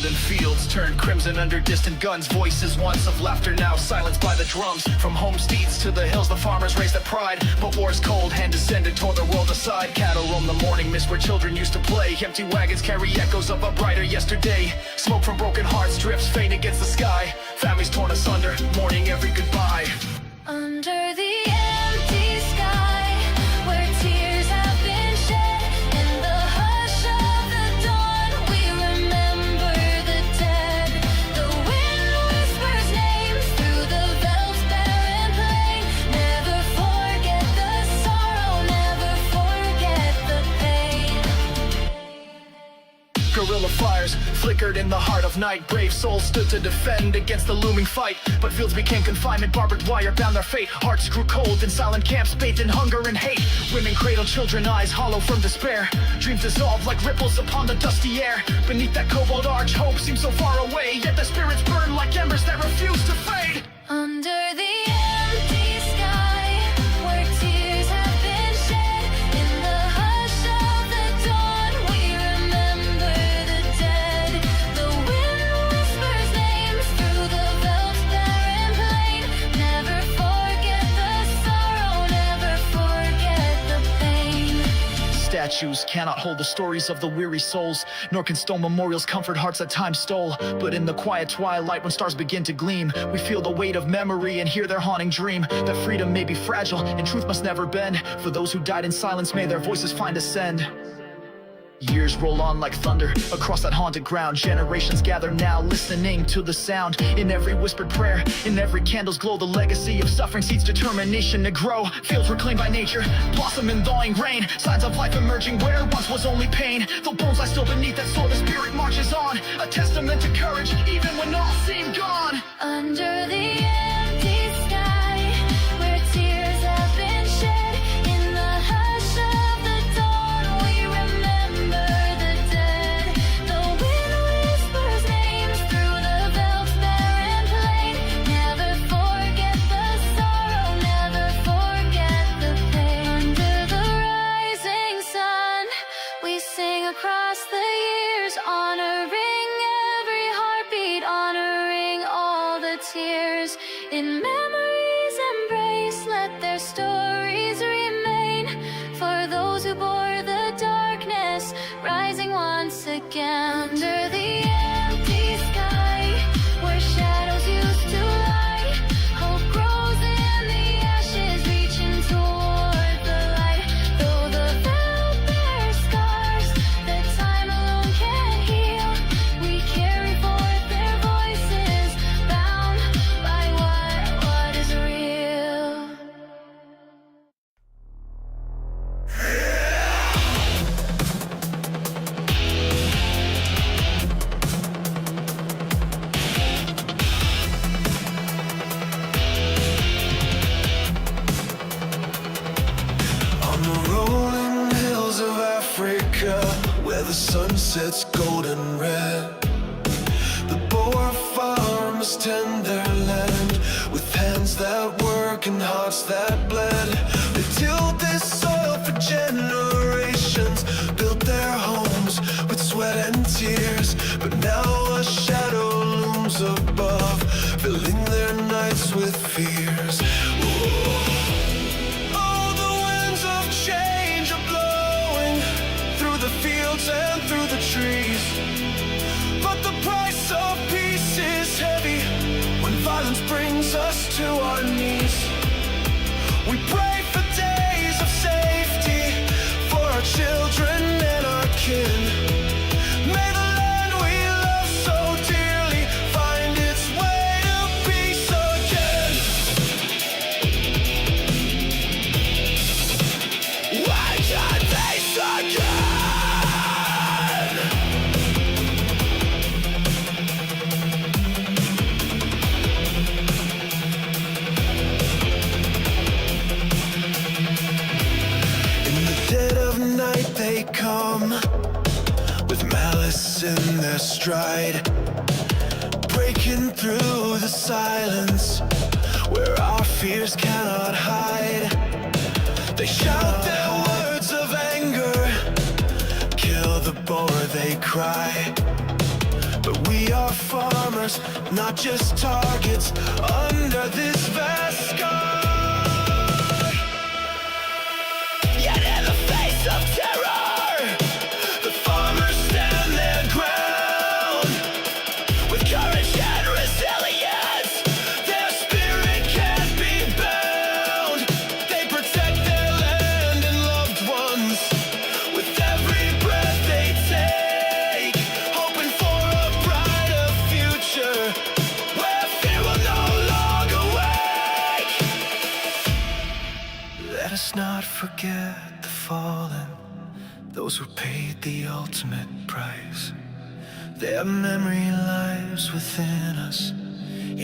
golden fields turned crimson under distant guns. Voices once of laughter now silenced by the drums. From homesteads to the hills the farmers raised their pride. But war's cold hand descended, tore the world aside. Cattle roam the morning mist where children used to play. Empty wagons carry echoes of a brighter yesterday. Smoke from broken hearts drifts faint against the sky. Families torn asunder, mourning every goodbye. Under the empty sky, where tears have been shed, in the hush of the dawn, we remember the dead. The wind whispers names through the velds barren plain. Never forget the sorrow, never forget the pain. Guerrilla fires flickered in the heart of night. Brave souls stood to defend against the looming fight. But fields became confinement, barbed wire bound their fate. Hearts grew cold in silent camps, bathed in hunger and hate. Women cradled children, eyes hollow from despair. Dreams dissolved like ripples upon the dusty air. Beneath that cobalt arch, hope seemed so far away. Yet their spirits burned like embers that refuse to fade. Under the empty sky, where tears have been shed, in the hush of the dawn, we remember the dead. The wind whispers names through the velds barren plain. Never forget the sorrow, never forget the pain. Statues cannot hold the stories of the weary souls, nor can stone memorials comfort hearts that time stole. But in the quiet twilight, when stars begin to gleam, we feel the weight of memory and hear their haunting dream. That freedom may be fragile and truth must never bend. For those who died in silence, may their voices find ascend. Years roll on like thunder across that haunted ground. Generations gather now, listening to the sound. In every whispered prayer, in every candle's glow, the legacy of suffering seeds determination to grow. Fields reclaimed by nature, blossom in thawing rain. Signs of life emerging where once was only pain. Though bones lie still beneath that soul, the spirit marches on. A testament to courage, even when all seem gone. Under the empty sky, where tears have been shed, in the hush of the dawn, we remember the dead. The wind whispers names through the velds barren plain. Never forget the sorrow, never forget the pain. Under the rising sun, we sing across the years, honoring every heartbeat, honoring all the tears. In memory's embrace, let their stories remain. For those who bore the darkness, rising once again. Under the empty sky, where shadows used to lie, hope grows in the ashes, reaching toward the light. Though the veil bears scars that time alone can heal, we carry forth their voices, bound by what is real. On the rolling hills of Africa, where the sun sets golden red, the Boer farmers tend their land with hands that work and hearts that bled. They tilled this soil for generations, built their homes with sweat and tears. But now a shadow looms above, filling their nights with fears. Oh, the winds of change are blowing through the fields and through the trees. But the price of peace is heavy when violence brings us to our knees. We pray for days of safety for our children and our kin. May the land we love so dearly find its way to peace again. Why can't peace again? Dead of night they come, with malice in their stride, breaking through the silence where our fears cannot hide. They shout their words of anger, kill the boar they cry, but we we are farmers, not just targets under this vast sky. Yet in the face of terror, the farmers stand their ground. With courage and resilience, their spirit can't be bound. They protect their land and loved ones. With every breath they take, hoping for a brighter future, where fear will no longer wake. Let us not forget the fallen, those who paid the ultimate price. Their memory lives within us.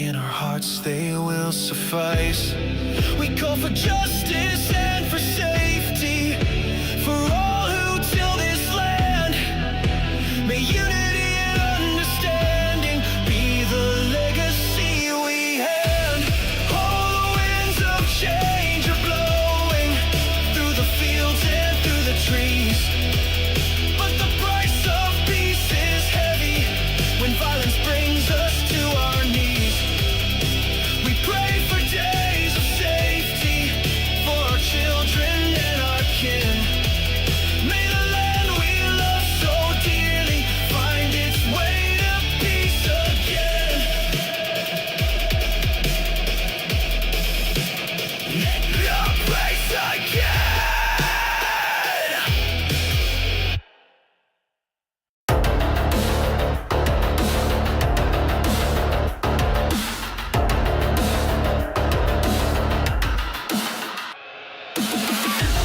In our hearts they will suffice. We call for justice and for safety, for all who till this land. May unity and understanding be the legacy we hand. All the winds of change are blowing through the fields and through the trees. But the price of peace is heavy when violence brings us to our knees. We pray for days of safety for our children and our kin. May the land we love so dearly find its way to peace again. A place again.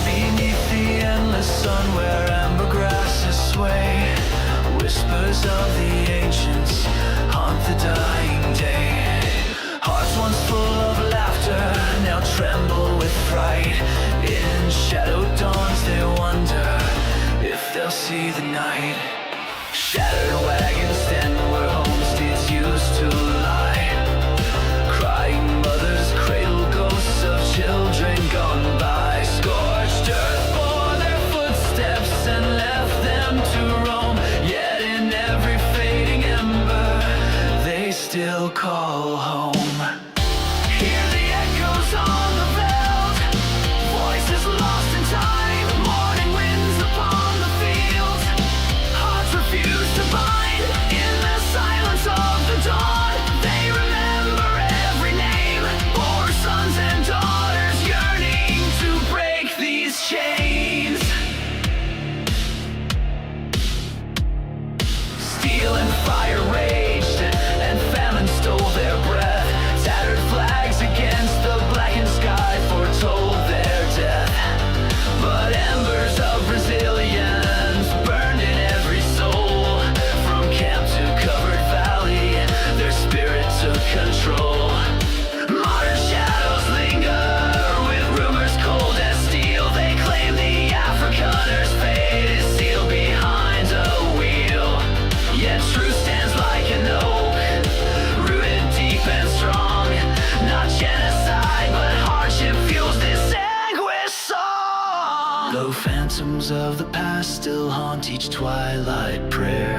Beneath the endless sun where amber grasses sway, whispers of the ancients haunt the dying day. Hearts once full of laughter now tremble with fright. In shadowed dawns they wonder if they'll see the night. Shattered wagons stand where homesteads used to lie. Crying mothers cradle ghosts of children gone by. Scorched earth bore their footsteps and left them to roam. Yet in every fading ember they still call home. Hear the echoes on the veldt, voices lost in time. Morning winds upon the fields, hearts refuse to bind. In the silence of the dawn, they remember every name. Poor sons and daughters yearning to break these chains. Steel and fire raged, and famine stole their breath. Tattered flags against the blackened sky foretold their death. But embers of resilience burned in every soul. From camp to covered valley, their spirit took control. Modern shadows linger with rumors cold as steel. They claim the Afrikaner's fate is sealed behind a wheel. Yet truth stands like an oak, rooted deep and strong. Not genocide, but hardship fuels this anguish song. Though phantoms of the past still haunt each twilight prayer,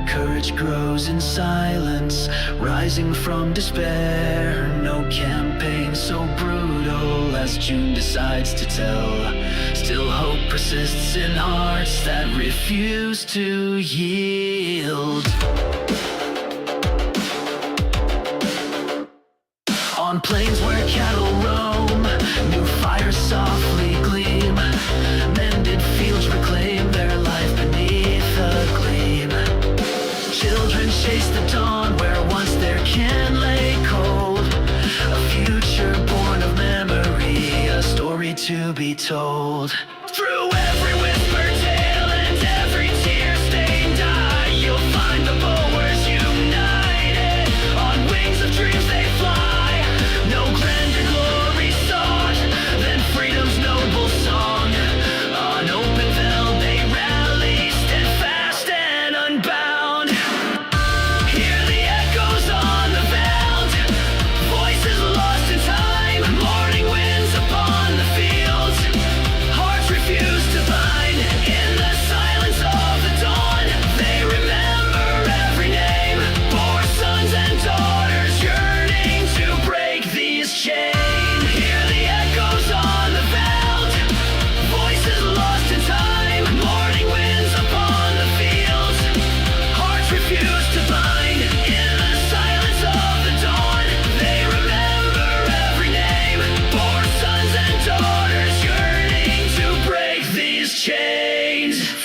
courage grows in silence, rising from despair. No campaign so brutal as June decides to tell. Still hope persists in hearts that refuse to yield. On plains where cattle roam, new fires softly gleam. Mended fields reclaim their life beneath a gleam. Children chase the dawn where once their kin lay cold. A future born of memory, a story to be told. Through every whispered tale and every tear-stained eye, you'll find the Boers united. On wings of dreams they fly. No grander glory sought than freedom's noble song. On open veld they rally, steadfast and unbound. Hear the echoes on the veld, voices lost in time. Morning winds upon the fields, hearts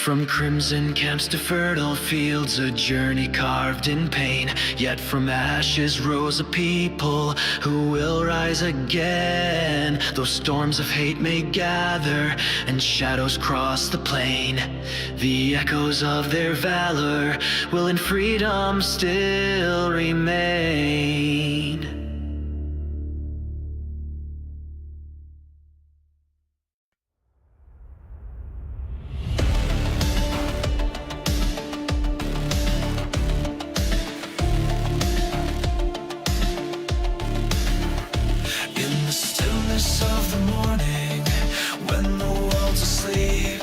From crimson camps to fertile fields, a journey carved in pain. Yet from ashes rose a people who will rise again. Though storms of hate may gather and shadows cross the plain, the echoes of their valor will in freedom still remain. Of the morning, when the world's asleep,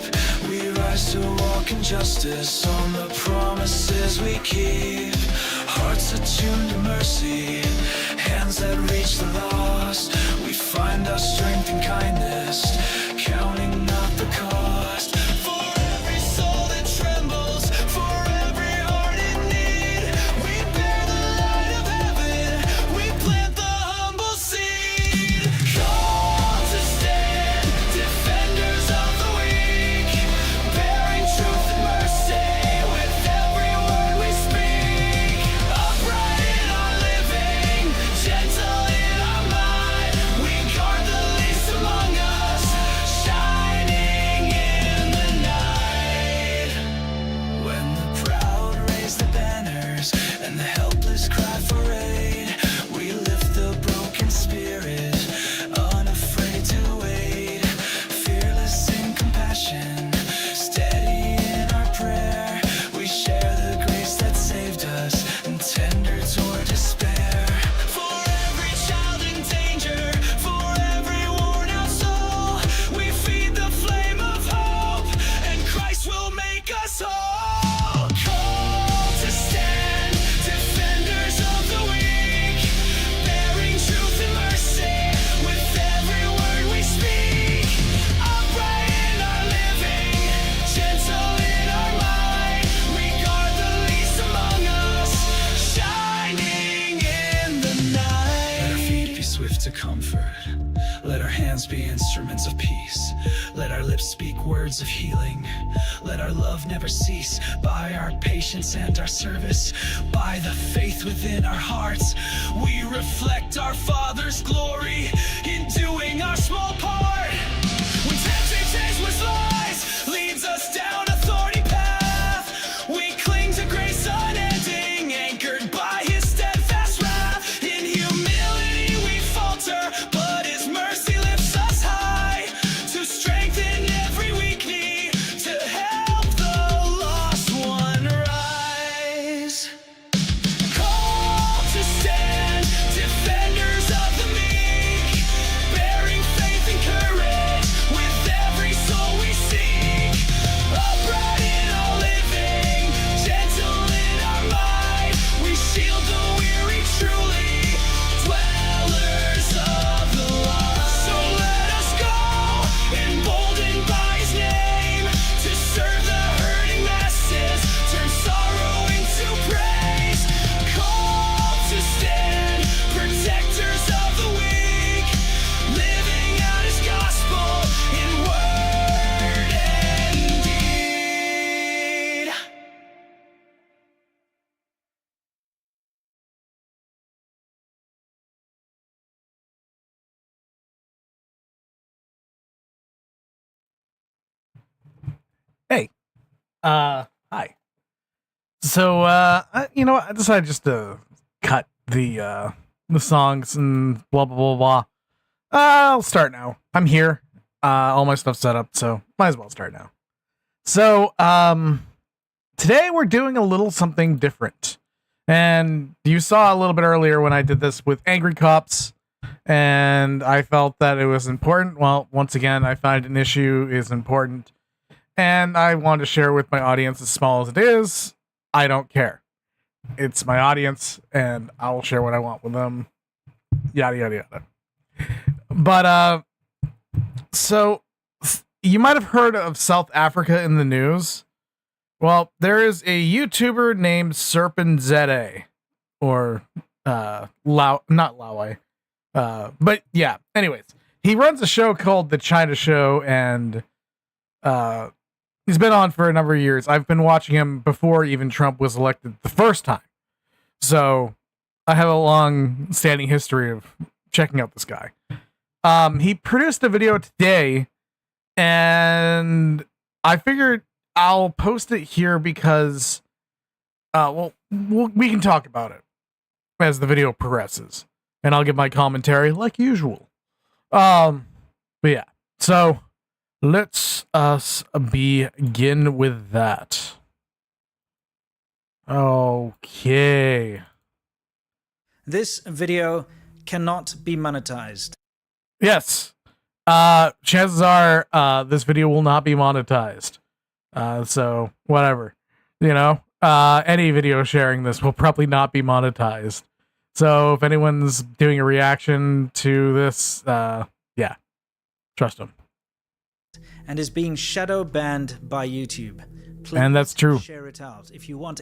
we rise to walk in justice on the promises we keep. Hearts attuned to mercy, hands that reach the lost. We find our strength in kindness, counting not the cost. For every soul that trembles, for every heart in need, we bear the light of heaven, we plant the humble seed. To comfort, let our hands be instruments of peace. Let our lips speak words of healing. Let our love never cease. By our patience and our service, by the faith within our hearts, we reflect our Father's glory in doing our small part. When temptation with lies leads us down a thorny path, we cling to grace unending, anchored by His steadfast wrath. In humility we falter, but His mercy lifts us high to strengthen every weak knee, to help the lost one rise. Call to stand, defenders of the meek, bearing faith and courage with every soul we seek. Upright in our living, gentle in our might, we shield the weary truly, dwellers of the light. So let us go, emboldened by His name, to serve the hurting masses, turn sorrow into praise. Called to stand, protectors of the weak, living out His gospel in word and deed. Hey, hi. So, you know what? I decided just to cut the songs and blah, blah, blah, blah. I'll start now. I'm here. All my stuff's set up, so might as well start now. So, today we're doing a little something different. And you saw a little bit earlier when I did this with Angry Cops, and I felt that it was important. Well, once again, I find an issue is important, and I want to share with my audience, as small as it is. I don't care. It's my audience, and I'll share what I want with them. Yada, yada, yada. But, so you might have heard of South Africa in the news. Well, there is a YouTuber named Serpent or, not Lawai. But yeah, anyways, he runs a show called The China Show, and, He's been on for a number of years. I've been watching him before even Trump was elected the first time. So I have a long standing history of checking out this guy. He produced a video today, and I figured I'll post it here because we can talk about it as the video progresses, and I'll give my commentary like usual. But yeah, so let's us begin with that. Okay. This video cannot be monetized. Yes. Chances are this video will not be monetized. So whatever. You know, any video sharing this will probably not be monetized. So if anyone's doing a reaction to this, yeah, trust them. And is being shadow banned by YouTube. Please And that's true. share it out. If you want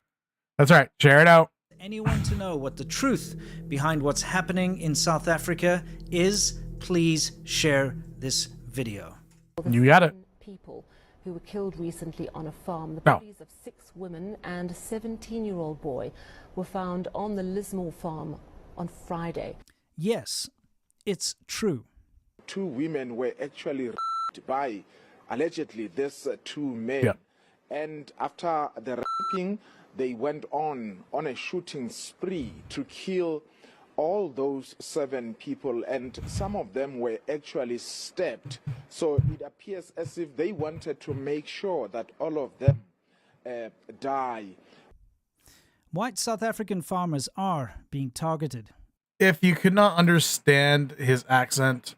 That's right. Share it out. anyone to know what the truth behind what's happening in South Africa is, please share this video. You got it. People who were killed recently on a farm. The No. bodies of 6 women and a 17-year-old boy were found on the Lismore farm on Friday. Yes, it's true. 2 women were actually raped by allegedly these 2 men. Yeah. And after the raping, they went on a shooting spree to kill all those 7 people, and some of them were actually stabbed. So it appears as if they wanted to make sure that all of them die. White South African farmers are being targeted. If you could not understand his accent,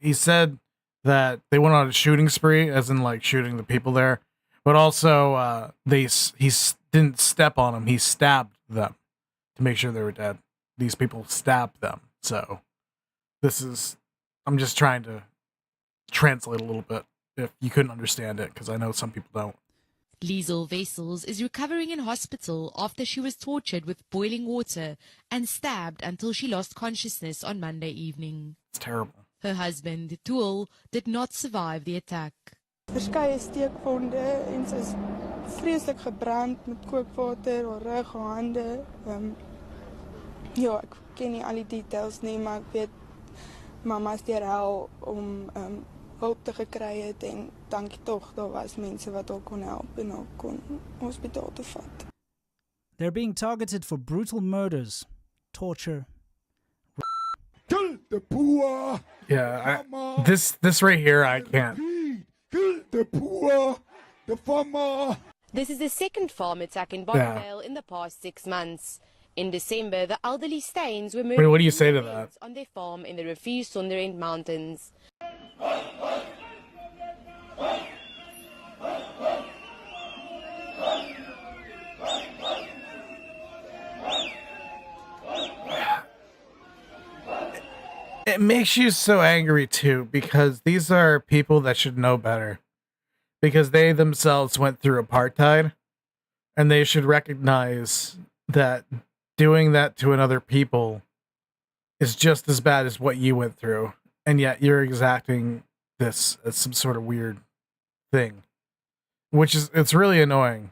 he said that they went on a shooting spree, as in like shooting the people there, but also he didn't step on them; he stabbed them to make sure they were dead. These people stabbed them. So I'm just trying to translate a little bit if you couldn't understand it, because I know some people don't. Liesel Wessels is recovering in hospital after she was tortured with boiling water and stabbed until she lost consciousness on Monday evening. It's terrible. Her husband, Tool, did not survive the attack. Verskeie steekwonde en sy is vreeslik gebrand met kookwater, haar rug, haar hande. Ja, ek ken nie al die details nie, maar ek weet mama's deur hel om hulp te gekry het, en dankie tog daar was mense wat haar kon help en haar kon hospitaal toe vat. They're being targeted for brutal murders, torture. Kill the poor. Yeah, this right here, I can't. Kill the poor. The farmer. This is the second farm attack in Yeah. Bonneville in the past 6 months. In December, the elderly Steins were Wait, murdered what do you say to that? on their farm in the Refuse Sonderend Mountains. It makes you so angry too, because these are people that should know better, because they themselves went through apartheid, and they should recognize that doing that to another people is just as bad as what you went through, and yet you're exacting this as some sort of weird thing, which is, it's really annoying.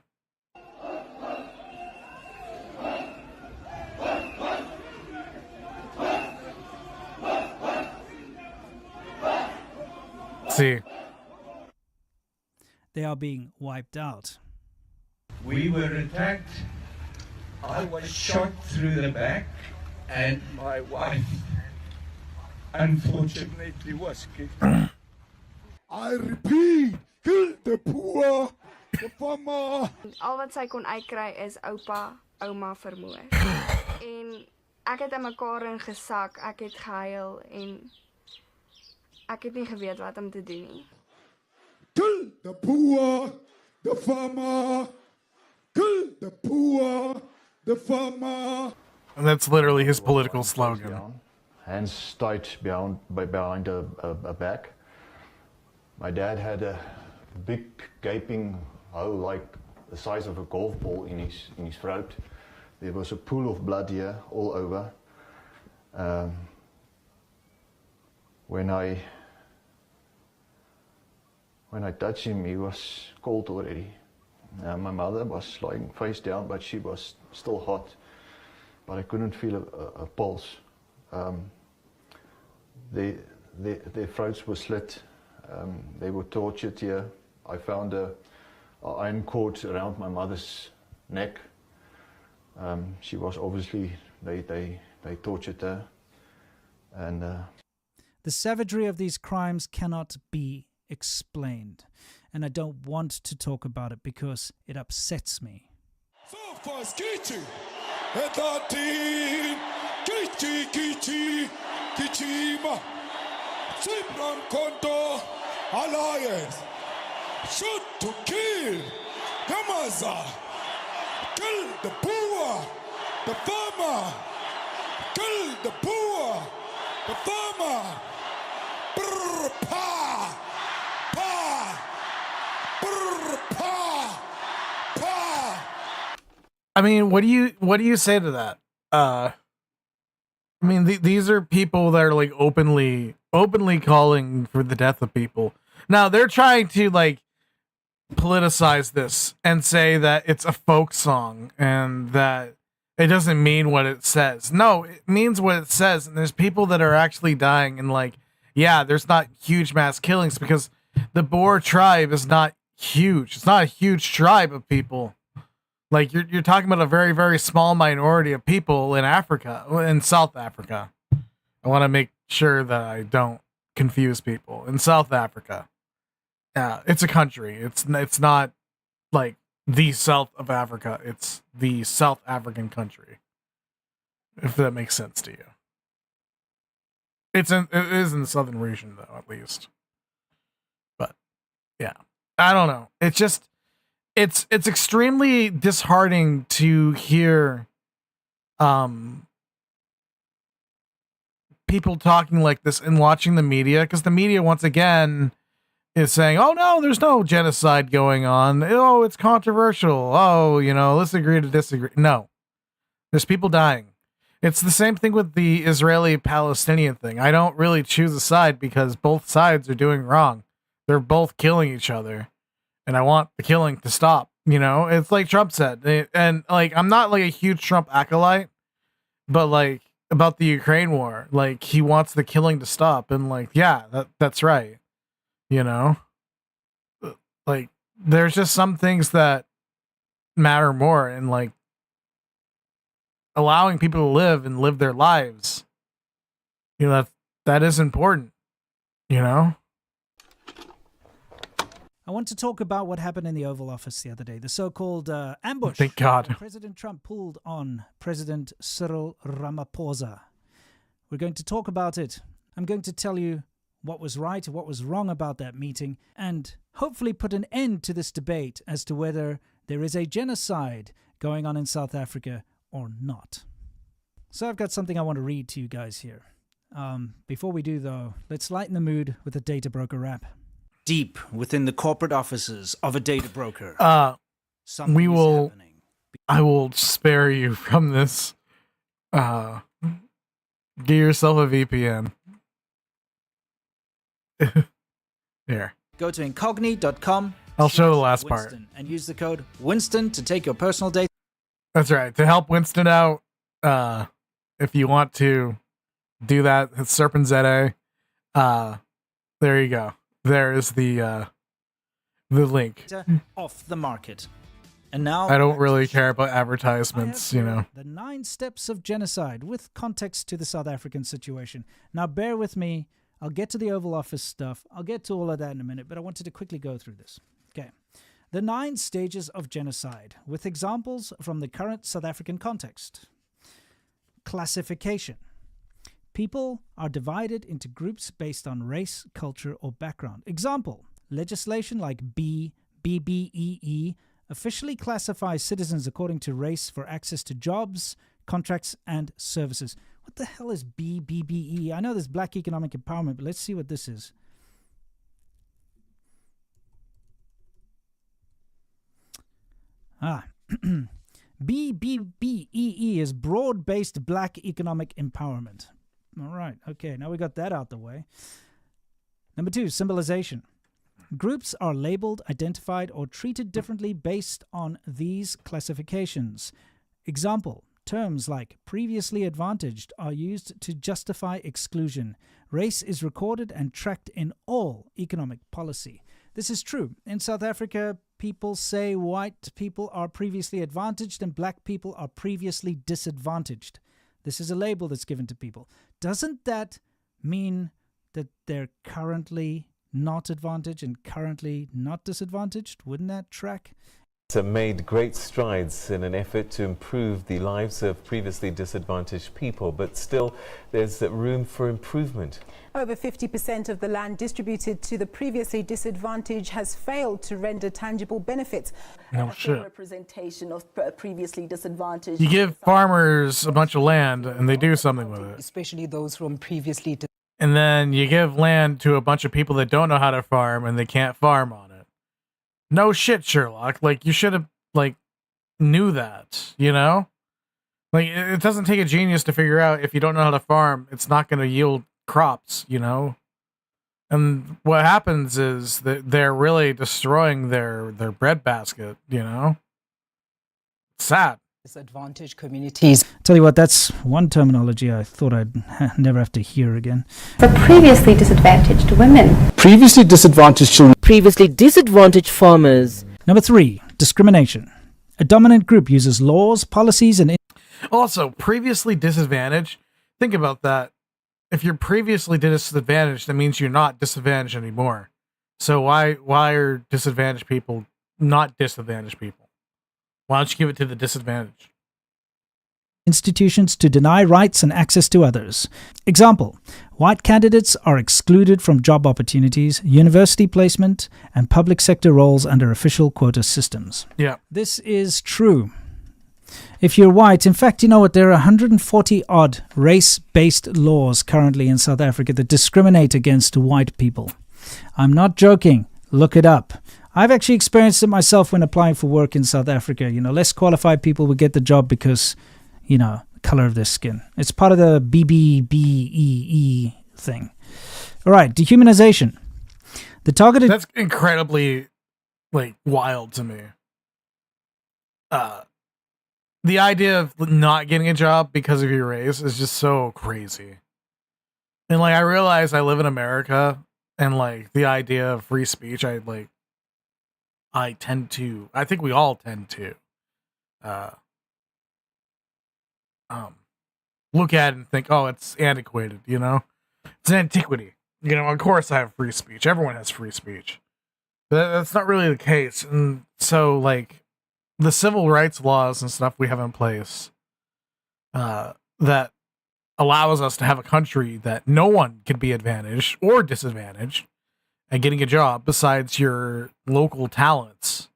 See, They are being wiped out. We were attacked. I was shot through the back, and my wife unfortunately was killed. I repeat, kill the poor. The farmer. Al wat sy kon uitkry is oupa, ouma vermoor. En ek het in mekaar ingesak, ek het gehuil en ek het nie geweet wat om te doen nie. Kill the poor. The farmer. Kill the poor. The farmer. and that's literally his political slogan. Hands tight behind a back. My dad had a big gaping hole like the size of a golf ball in his throat. There was a pool of blood here all over. When I... When I touched him, he was cold already. My mother was lying face down, but she was still hot. But I couldn't feel a pulse. Their throats were slit. They were tortured here. I found a iron cord around my mother's neck. She was obviously, they tortured her. And the savagery of these crimes cannot be explained. And I don't want to talk about it because it upsets me. Alliance shoot to kill Yamaza, kill the poor, the farmer, kill the poor, the farmer. Brr, pa, pa, brr, pa, pa. I mean, what do you say to that? I mean, these are people that are like openly calling for the death of people. Now they're trying to like politicize this and say that it's a folk song and that it doesn't mean what it says. No, it means what it says. And there's people that are actually dying, and like, yeah, there's not huge mass killings because the Boer tribe is not huge. It's not a huge tribe of people. Like you're talking about a very, very small minority of people in Africa, in South Africa. I want to make sure that I don't confuse people. In South Africa, it's a country. It's not like the South of Africa. It's the South African country. If that makes sense to you. It is in the southern region though, at least. But yeah, I don't know. It's just. It's extremely disheartening to hear people talking like this and watching the media, because the media once again is saying, oh no, there's no genocide going on. Oh, it's controversial. Oh, let's agree to disagree. No, there's people dying. It's the same thing with the Israeli-Palestinian thing. I don't really choose a side because both sides are doing wrong. They're both killing each other. And I want the killing to stop, It's like Trump said. And, like, I'm not, like, a huge Trump acolyte, but, like, about the Ukraine war, like, he wants the killing to stop. And, like, yeah, that's right. Like, there's just some things that matter more. And, like, allowing people to live and live their lives, that is important, I want to talk about what happened in the Oval Office the other day, the so-called ambush. Thank God. President Trump pulled on President Cyril Ramaphosa. We're going to talk about it. I'm going to tell you what was right and what was wrong about that meeting, and hopefully put an end to this debate as to whether there is a genocide going on in South Africa or not. So I've got something I want to read to you guys here. Before we do, though, let's lighten the mood with a data broker rap. Deep within the corporate offices of a data broker. I will spare you from this. Get yourself a VPN. Here. Go to incogni.com. I'll show the last part. And use the code Winston to take your personal data. That's right. To help Winston out, if you want to do that, it's Serpent ZA. There you go. There is the link. Off the market. And now I don't really care about advertisements, The 9 steps of genocide with context to the South African situation. Now bear with me. I'll get to the Oval Office stuff. I'll get to all of that in a minute, but I wanted to quickly go through this. Okay. The 9 stages of genocide with examples from the current South African context. Classification. People are divided into groups based on race, culture, or background. Example, legislation like BBEE officially classifies citizens according to race for access to jobs, contracts, and services. What the hell is BBEE? I know there's Black Economic Empowerment, but let's see what this is. BBEE is Broad-Based Black Economic Empowerment. All right. Okay. Now we got that out the way. Number 2, symbolization. Groups are labeled, identified, or treated differently based on these classifications. Example, terms like previously advantaged are used to justify exclusion. Race is recorded and tracked in all economic policy. This is true. In South Africa, people say white people are previously advantaged and black people are previously disadvantaged. This is a label that's given to people. Doesn't that mean that they're currently not advantaged and currently not disadvantaged? Wouldn't that track? Made great strides in an effort to improve the lives of previously disadvantaged people, but still there's room for improvement. Over 50% of the land distributed to the previously disadvantaged has failed to render tangible benefits. No shit. Representation of previously disadvantaged. You give farmers a bunch of land and they do something with it. Especially those from previously. And then you give land to a bunch of people that don't know how to farm and they can't farm on it. No shit, Sherlock. Like, you should have, like, knew that, you know? Like, it doesn't take a genius to figure out if you don't know how to farm, it's not going to yield crops, you know? And what happens is that they're really destroying their breadbasket, you know? It's sad. Disadvantaged communities. Tell you what, that's one terminology I thought I'd never have to hear again. For previously disadvantaged women. Previously disadvantaged children. Previously disadvantaged farmers. Number 3, discrimination. A dominant group uses laws, policies, and... Also, previously disadvantaged, think about that. If you're previously disadvantaged, that means you're not disadvantaged anymore. So why are disadvantaged people not disadvantaged people? Why don't you give it to the disadvantaged? Institutions to deny rights and access to others. Example, white candidates are excluded from job opportunities, university placement, and public sector roles under official quota systems. Yeah. This is true. If you're white, in fact, you know what, there are 140 odd race-based laws currently in South Africa that discriminate against white people. I'm not joking. Look it up. I've actually experienced it myself when applying for work in South Africa. You know, less qualified people would get the job because, you know, the color of their skin. It's part of the BBBEE thing. All right, dehumanization. The targeted... That's incredibly, like, wild to me. The idea of not getting a job because of your race is just so crazy. And, like, I realize I live in America, and, like, the idea of free speech, I think we all tend to look at it and think, oh, it's antiquated, you know? It's an antiquity. You know, of course I have free speech. Everyone has free speech. But that's not really the case. And so, like, the civil rights laws and stuff we have in place that allows us to have a country that no one can be advantaged or disadvantaged at getting a job besides your local talents.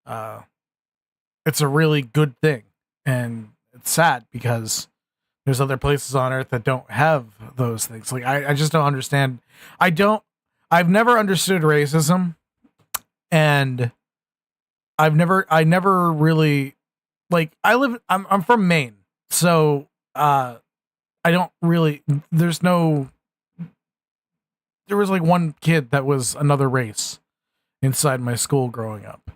It's a really good thing. And it's sad because there's other places on earth that don't have those things. Like, I just don't understand. I've never understood racism, and I never really, like, I'm from Maine. So, I don't really, there was like one kid that was another race inside my school growing up.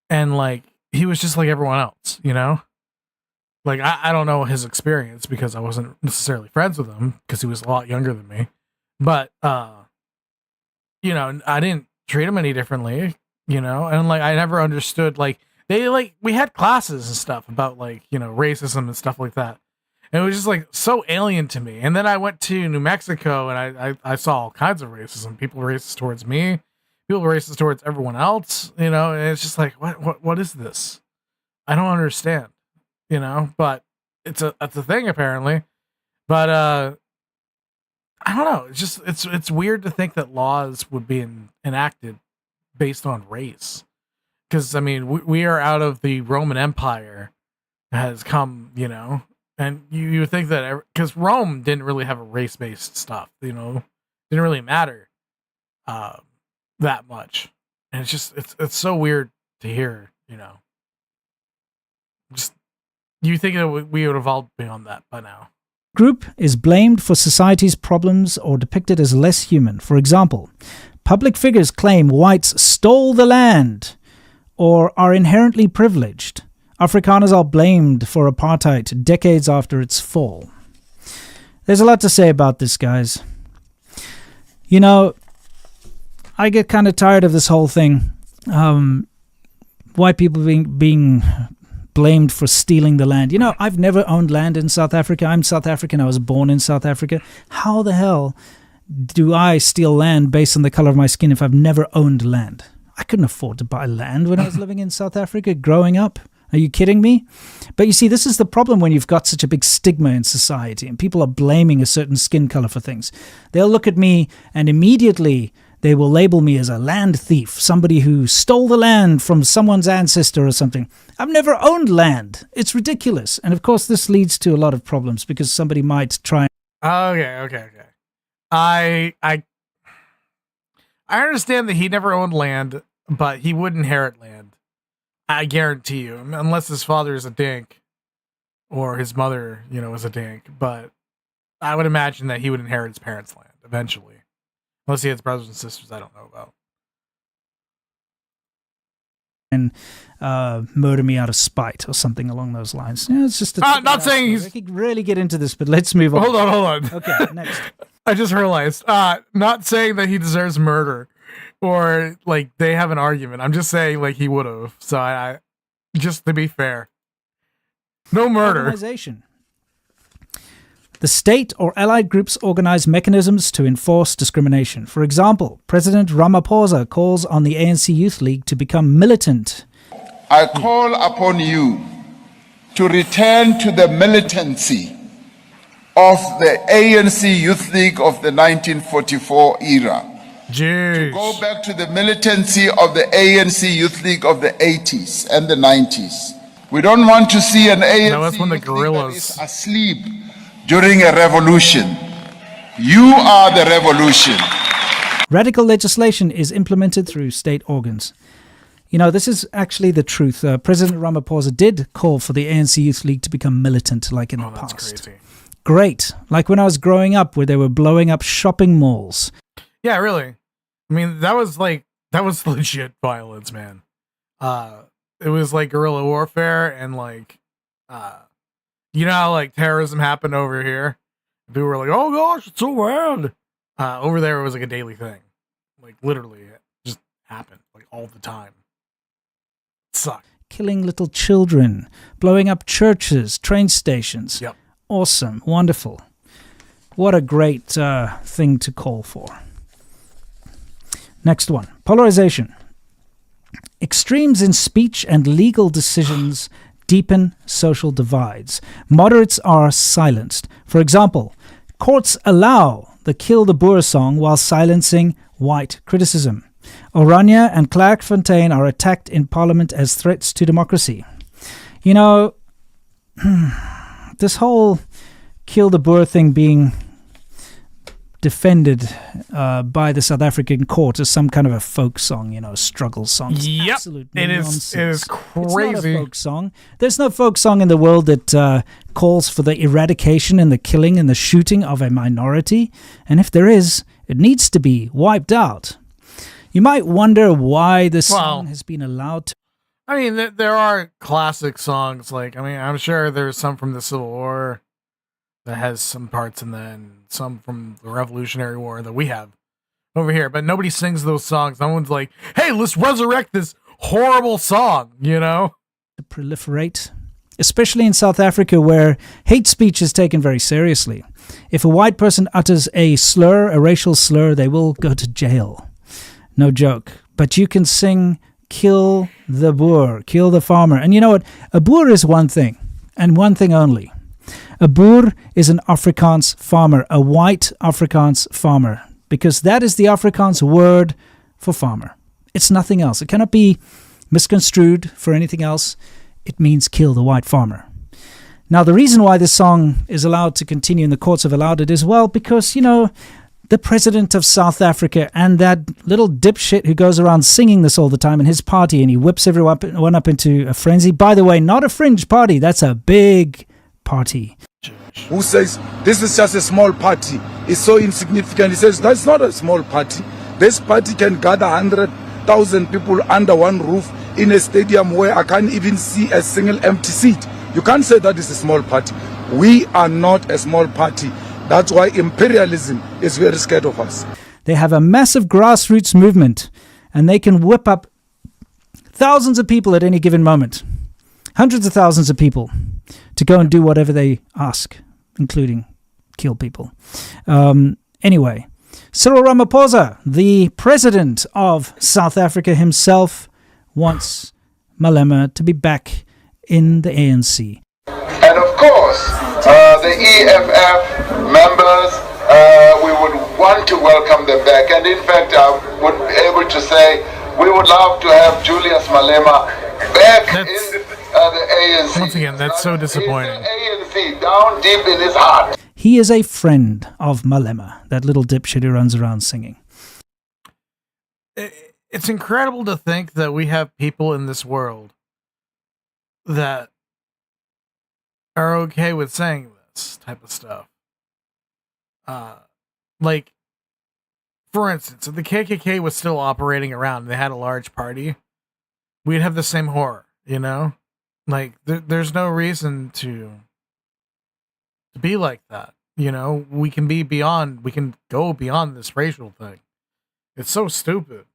And, like, he was just like everyone else, you know? Like, I don't know his experience because I wasn't necessarily friends with him because he was a lot younger than me. But, you know, I didn't treat him any differently, you know? And, like, I never understood, like, we had classes and stuff about, like, you know, racism and stuff like that. And it was just, like, so alien to me. And then I went to New Mexico and I saw all kinds of racism. People racist towards me. People racist towards everyone else, you know? And it's just like, what is this? I don't understand, you know? But that's a thing, apparently. But, I don't know. It's just, it's weird to think that laws would be enacted based on race. Because, I mean, we are out of the Roman Empire has come, you know? And you would think that, because Rome didn't really have a race-based stuff, you know, didn't really matter that much. And it's just, it's so weird to hear, you know. Just, you think that we would evolve beyond that by now. Group is blamed for society's problems or depicted as less human. For example, Public figures claim whites stole the land or are inherently privileged. Afrikaners are blamed for apartheid decades after its fall. There's a lot to say about this, guys. You know, I get kind of tired of this whole thing. White people being blamed for stealing the land. You know, I've never owned land in South Africa. I'm South African. I was born in South Africa. How the hell do I steal land based on the color of my skin if I've never owned land? I couldn't afford to buy land when I was living in South Africa growing up. Are you kidding me? But you see, this is the problem when you've got such a big stigma in society and people are blaming a certain skin color for things. They'll look at me and immediately they will label me as a land thief, somebody who stole the land from someone's ancestor or something. I've never owned land. It's ridiculous. And of course, this leads to a lot of problems because somebody might try. Okay. I understand that he never owned land, but he would inherit land. I guarantee you, unless his father is a dink or his mother, is a dink. But I would imagine that he would inherit his parents' land eventually. Unless he has brothers and sisters I don't know about. And murder me out of spite or something along those lines. Yeah, it's just not saying he's... I could really get into this, but let's move on. Hold on. Okay, next. I just realized, not saying that he deserves murder or like they have an argument. I'm just saying like he would have. So I just to be fair, no murder. Organization. The state or allied groups organize mechanisms to enforce discrimination. For example, President Ramaphosa calls on the ANC Youth League to become militant. I call upon you to return to the militancy of the ANC Youth League of the 1944 era. Jeez. To go back to the militancy of the ANC Youth League of the 80s and the 90s. We don't want to see an ANC that's when the Youth League that guerrillas is asleep during a revolution. You are the revolution. Radical legislation is implemented through state organs. You know, this is actually the truth. President Ramaphosa did call for the ANC Youth League to become militant like in the past. Crazy. Great. Like when I was growing up where they were blowing up shopping malls. Yeah, really. I mean, that was legit violence, man. It was like guerrilla warfare and like, you know how like terrorism happened over here? People were like, oh gosh, it's so bad. Over there, it was like a daily thing. Like literally, it just happened like all the time. It sucked. Killing little children, blowing up churches, train stations. Yep. Awesome. Wonderful. What a great thing to call for. Next one. Polarization. Extremes in speech and legal decisions deepen social divides. Moderates are silenced. For example, courts allow the Kill the Boer song while silencing white criticism. Oranje and Clairefontaine are attacked in Parliament as threats to democracy. You know, this whole Kill the Boer thing being defended by the South African court as some kind of a folk song, you know, struggle song. It's absolute nonsense. It is crazy. It's not a folk song. There's no folk song in the world that calls for the eradication and the killing and the shooting of a minority. And if there is, it needs to be wiped out. You might wonder why this song has been allowed to. I mean, there are classic songs. Like, I mean, I'm sure there's some from the Civil War that has some parts in that, and some from the Revolutionary War that we have over here. But nobody sings those songs. No one's like, hey, let's resurrect this horrible song, you know? To proliferate, especially in South Africa where hate speech is taken very seriously. If a white person utters a slur, a racial slur, they will go to jail. No joke. But you can sing Kill the Boer, kill the farmer. And you know what? A Boer is one thing, and one thing only. A Boer is an Afrikaans farmer, a white Afrikaans farmer, because that is the Afrikaans word for farmer. It's nothing else. It cannot be misconstrued for anything else. It means kill the white farmer. Now, the reason why this song is allowed to continue and the courts have allowed it is, well, because, you know, the president of South Africa and that little dipshit who goes around singing this all the time in his party, and he whips everyone up into a frenzy. By the way, not a fringe party. That's a big party. Who says this is just a small party, it's so insignificant. He says that's not a small party, This party can gather 100,000 people under one roof in a stadium where I can't even see a single empty seat. You can't say that is a small party. We are not a small party. That's why imperialism is very scared of us. They have a massive grassroots movement, and they can whip up thousands of people at any given moment. Hundreds of thousands of people to go and do whatever they ask, including kill people. Anyway, Cyril Ramaphosa, the president of South Africa himself, wants Malema to be back in the ANC. And of course, the EFF members, we would want to welcome them back. And in fact, I would be able to say we would love to have Julius Malema back in the ANC. Once again, that's so disappointing. ANC down deep in his heart. He is a friend of Malema, that little dipshit who runs around singing. It's incredible to think that we have people in this world that are okay with saying this type of stuff. Like, for instance, if the KKK was still operating around and they had a large party, we'd have the same horror, you know? Like, there's no reason to be like that, you know? We can go beyond this racial thing. It's so stupid.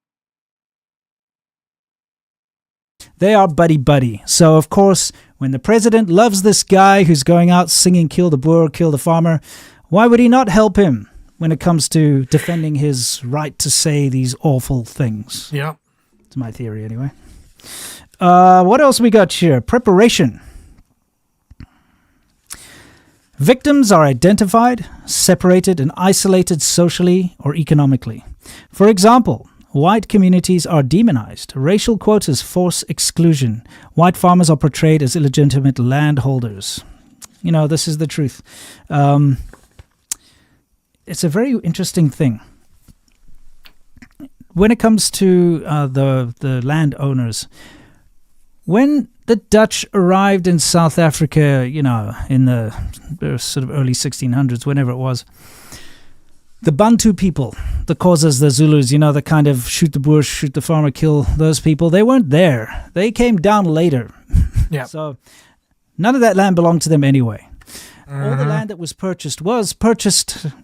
They are buddy-buddy. So, of course, when the president loves this guy who's going out singing kill the Boer, kill the farmer, why would he not help him when it comes to defending his right to say these awful things? Yeah. It's my theory, anyway. What else we got here? Preparation. Victims are identified, separated, and isolated socially or economically. For example, white communities are demonized. Racial quotas force exclusion. White farmers are portrayed as illegitimate landholders. You know, this is the truth. It's a very interesting thing. When it comes to the landowners, when the Dutch arrived in South Africa, you know, in the sort of early 1600s, whenever it was, the Bantu people, the Xhosas, the Zulus, you know, the kind of shoot the bush, shoot the farmer, kill those people, they weren't there. They came down later. Yeah. So none of that land belonged to them anyway. All the land that was purchased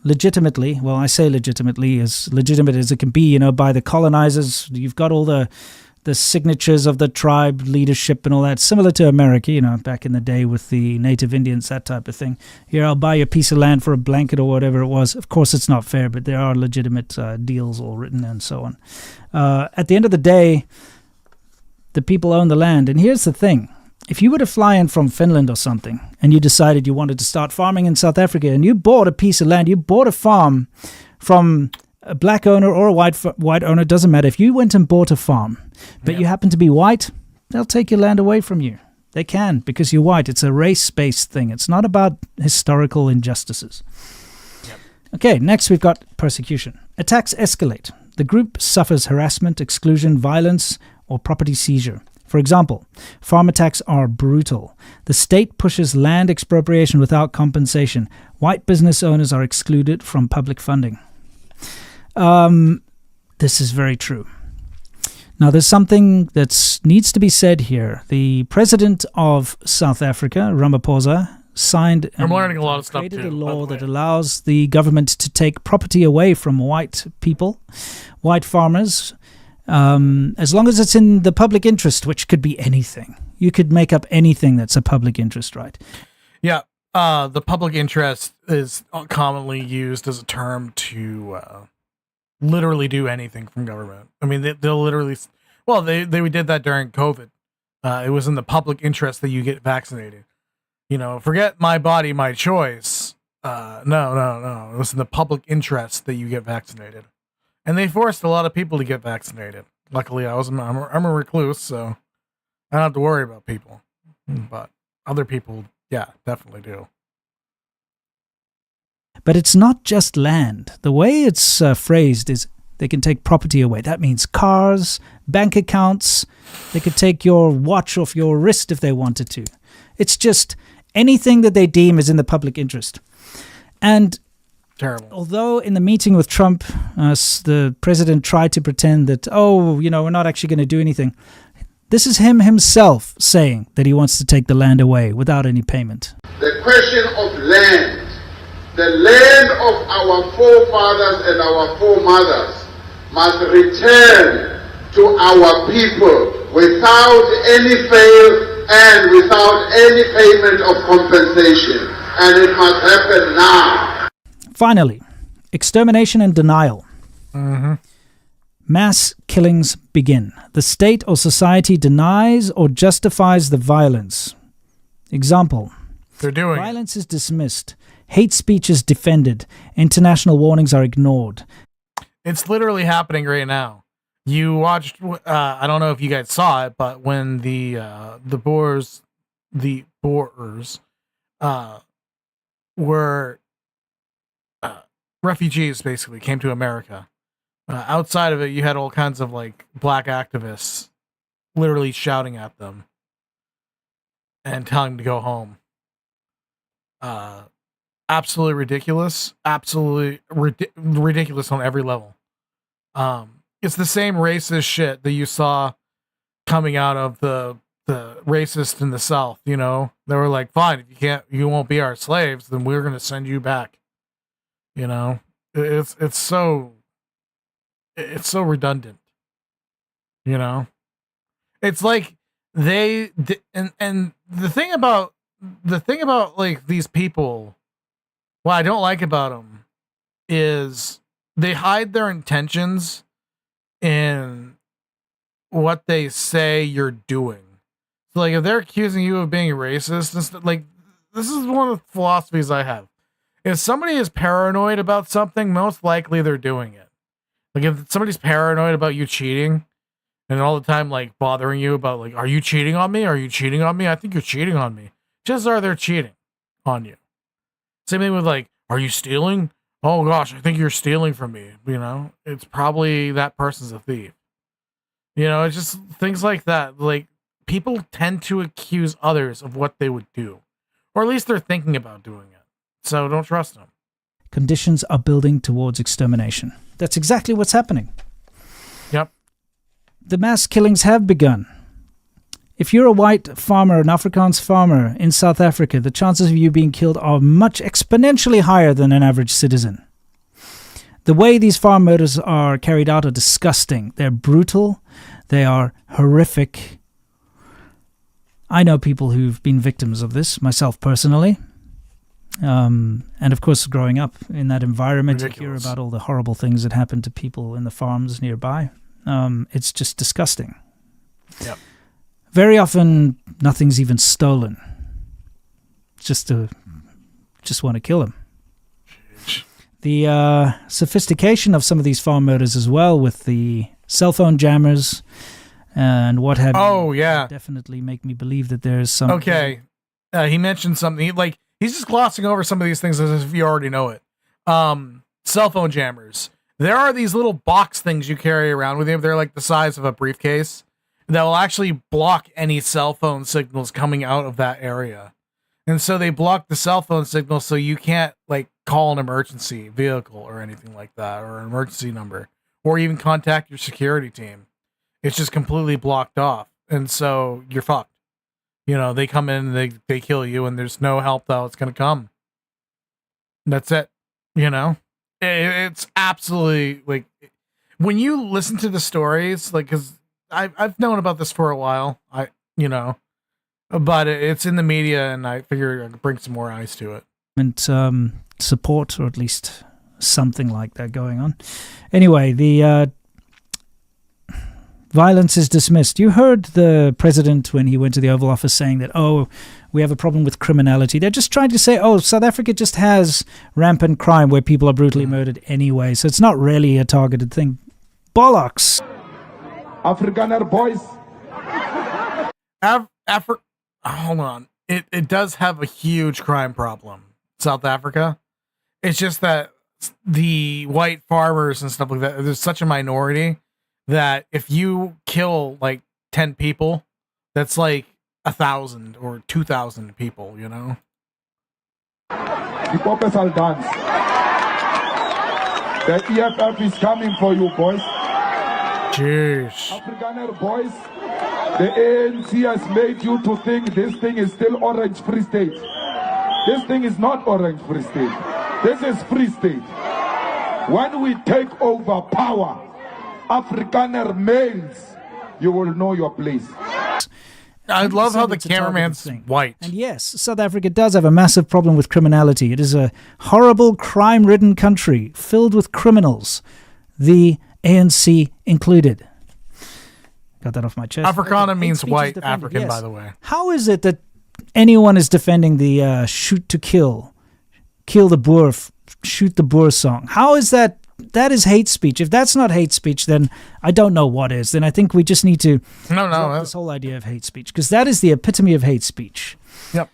legitimately. Well, I say legitimately, as legitimate as it can be, you know, by the colonizers. You've got all the signatures of the tribe leadership and all that, similar to America, you know, back in the day with the native Indians, that type of thing. Here, I'll buy you a piece of land for a blanket or whatever it was. Of course, it's not fair, but there are legitimate deals all written and so on. At the end of the day, the people own the land. And here's the thing. If you were to fly in from Finland or something and you decided you wanted to start farming in South Africa and you bought a piece of land, you bought a farm from a black owner or a white owner, doesn't matter. If you went and bought a farm, but you happen to be white, they'll take your land away from you. They can, because you're white. It's a race-based thing. It's not about historical injustices. Yep. Okay, next we've got persecution. Attacks escalate. The group suffers harassment, exclusion, violence, or property seizure. For example, farm attacks are brutal. The state pushes land expropriation without compensation. White business owners are excluded from public funding. This is very true. Now, there's something that needs to be said here. The president of South Africa, Ramaphosa, signed I'm learning a lot of stuff created too, a law that allows the government to take property away from white people, white farmers, as long as it's in the public interest, which could be anything. You could make up anything that's a public interest, right? Yeah. The public interest is commonly used as a term to literally do anything from government. I mean, they'll literally, well, they did that during COVID. It was in the public interest that you get vaccinated. You know, forget my body, my choice. No. It was in the public interest that you get vaccinated. And they forced a lot of people to get vaccinated. Luckily, I'm a recluse, so I don't have to worry about people. But other people, yeah, definitely do. But it's not just land. The way it's phrased is they can take property away. That means cars, bank accounts. They could take your watch off your wrist if they wanted to. It's just anything that they deem is in the public interest. And Terrible. Although in the meeting with Trump, the president tried to pretend that, we're not actually going to do anything. This is him himself saying that he wants to take the land away without any payment. The question of land, the land of our forefathers and our foremothers must return to our people without any fail and without any payment of compensation. And it must happen now. Finally, extermination and denial. Mass killings begin. The state or society denies or justifies the violence. Example. They're doing violence is dismissed. Hate speech is defended. International warnings are ignored. It's literally happening right now. You watched, I don't know if you guys saw it, but when the Boers were refugees, basically came to America. Outside of it, you had all kinds of like black activists literally shouting at them and telling them to go home. Absolutely ridiculous. Absolutely ridiculous on every level. It's the same racist shit that you saw coming out of the racists in the South. You know, they were like, "Fine, if you won't be our slaves, then we're going to send you back." You know, it's so redundant. You know, it's like and the thing about like these people, what I don't like about them is they hide their intentions in what they say you're doing. So like if they're accusing you of being racist, like this is one of the philosophies I have. If somebody is paranoid about something, most likely they're doing it. Like if somebody's paranoid about you cheating and all the time like bothering you about like, are you cheating on me? Are you cheating on me? I think you're cheating on me. Just are they cheating on you? Same thing with like, are you stealing? Oh gosh, I think you're stealing from me. You know, it's probably that person's a thief. You know, it's just things like that. Like people tend to accuse others of what they would do, or at least they're thinking about doing it. So don't trust them. Conditions are building towards extermination. That's exactly what's happening. Yep. The mass killings have begun. If you're a white farmer, an Afrikaans farmer in South Africa, the chances of you being killed are much exponentially higher than an average citizen. The way these farm murders are carried out are disgusting. They're brutal. They are horrific. I know people who've been victims of this, myself personally. And of course, growing up in that environment, you hear about all the horrible things that happen to people in the farms nearby. It's just disgusting. Yep. Very often, nothing's even stolen. Just want to kill them. The sophistication of some of these farm murders as well, with the cell phone jammers and what have you. Oh, yeah. Definitely make me believe that there's some... Okay. He mentioned something, like, he's just glossing over some of these things as if you already know it. Cell phone jammers. There are these little box things you carry around with you. They're like the size of a briefcase that will actually block any cell phone signals coming out of that area. And so they block the cell phone signal so you can't like call an emergency vehicle or anything like that, or an emergency number, or even contact your security team. It's just completely blocked off. And so you're fucked. You know, they come in and they kill you, and there's no help that's going to come. That's it. You know, it's absolutely like when you listen to the stories, like, cause I've known about this for a while, but it's in the media, and I figure I could bring some more eyes to it. And support, or at least something like that going on. Anyway, the violence is dismissed. You heard the president when he went to the Oval Office saying that, oh, we have a problem with criminality. They're just trying to say, oh, South Africa just has rampant crime where people are brutally murdered anyway, so it's not really a targeted thing. Bollocks. Afrikaner boys. Hold on. It does have a huge crime problem, South Africa. It's just that the white farmers and stuff like that, there's such a minority that if you kill like 10 people, that's like 1,000 or 2,000 people, you know? The popes will dance. The EFF is coming for you, boys. Jeez. Afrikaner boys, the ANC has made you to think this thing is still Orange Free State. This thing is not Orange Free State. This is Free State. When we take over power, Afrikaner males, you will know your place. I love how the cameraman's white. And yes, South Africa does have a massive problem with criminality. It is a horrible, crime-ridden country filled with criminals, the ANC included. Got that off my chest. Afrikaner means Hate speech is white defended, African, yes. by the way. How is it that anyone is defending the shoot to kill the Boer, shoot the Boer song? How is that? That is hate speech. If that's not hate speech, then I don't know what is. Then I think we just need to drop this whole idea of hate speech, because that is the epitome of hate speech. Yep.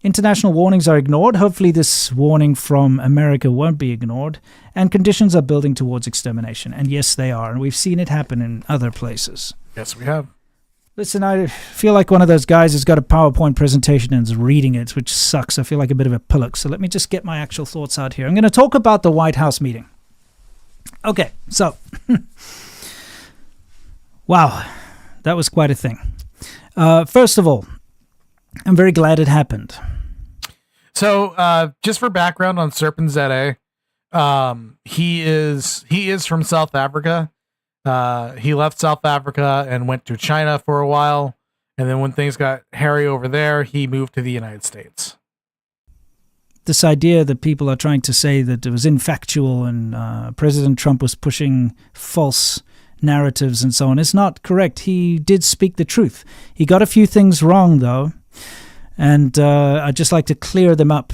International warnings are ignored. Hopefully this warning from America won't be ignored. And conditions are building towards extermination. And yes, they are. And we've seen it happen in other places. Yes, we have. Listen, I feel like one of those guys who's got a PowerPoint presentation and is reading it, which sucks. I feel like a bit of a pillock. So let me just get my actual thoughts out here. I'm going to talk about the White House meeting. Okay, so. Wow, that was quite a thing. First of all, I'm very glad it happened. So, just for background on Serpent ZA, he is from South Africa. He left South Africa and went to China for a while, and then when things got hairy over there, he moved to the United States. This idea that people are trying to say that it was infactual and President Trump was pushing false narratives and so on is not correct. He did speak the truth. He got a few things wrong, though, and I'd just like to clear them up.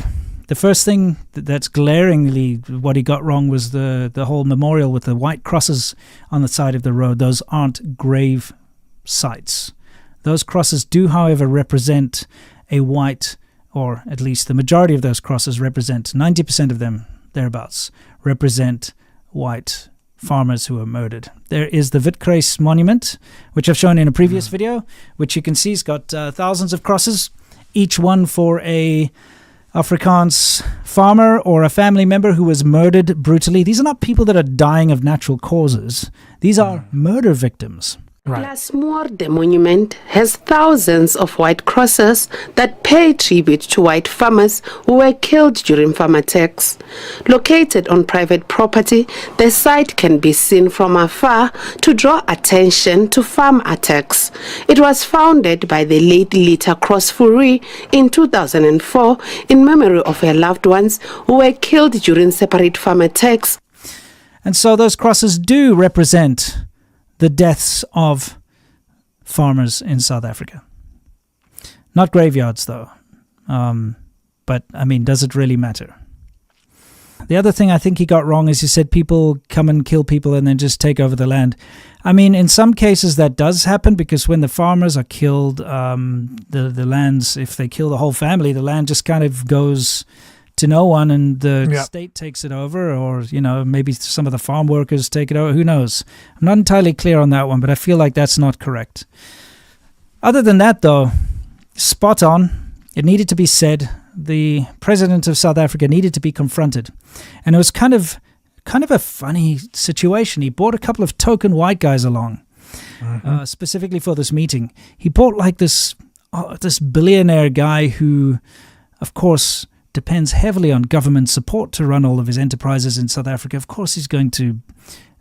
The first thing that's glaringly what he got wrong was the whole memorial with the white crosses on the side of the road. Those aren't grave sites. Those crosses do, however, represent a white, or at least the majority of those crosses represent, 90% of them, thereabouts, represent white farmers who were murdered. There is the Witkrys monument, which I've shown in a previous video, which you can see has got thousands of crosses, each one for a Afrikaans farmer or a family member who was murdered brutally. These are not people that are dying of natural causes. These are murder victims. Plasmoorde monument has thousands of white crosses that pay tribute to white farmers who were killed during farm attacks. Located on private property, the site can be seen from afar to draw attention to farm attacks. It was founded by the late Lita Cross-Fourie in 2004 in memory of her loved ones who were killed during separate farm attacks. And so those crosses do represent the deaths of farmers in South Africa. Not graveyards, though. But, I mean, does it really matter? The other thing I think he got wrong is he said people come and kill people and then just take over the land. I mean, in some cases that does happen, because when the farmers are killed, the lands, if they kill the whole family, the land just kind of goes to no one, and the state takes it over, or, you know, maybe some of the farm workers take it over. Who knows? I'm not entirely clear on that one, but I feel like that's not correct. Other than that, though, spot on. It needed to be said. The president of South Africa needed to be confronted, and it was kind of a funny situation. He brought a couple of token white guys along, specifically for this meeting. He brought like this billionaire guy who, of course, depends heavily on government support to run all of his enterprises in South Africa. Of course, he's going to,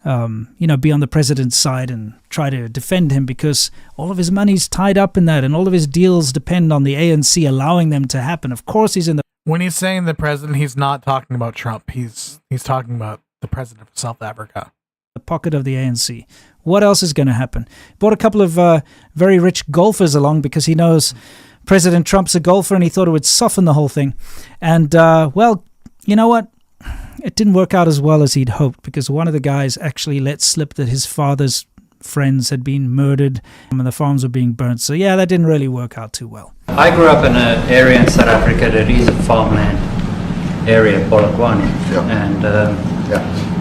be on the president's side and try to defend him, because all of his money's tied up in that, and all of his deals depend on the ANC allowing them to happen. Of course, he's in the... When he's saying the president, he's not talking about Trump. He's talking about the president of South Africa. The pocket of the ANC. What else is going to happen? Brought a couple of very rich golfers along, because he knows President Trump's a golfer, and he thought it would soften the whole thing. And, well, you know what? It didn't work out as well as he'd hoped, because one of the guys actually let slip that his father's friends had been murdered and the farms were being burnt. So, yeah, that didn't really work out too well. I grew up in an area in South Africa that is a farmland area, Polokwane. And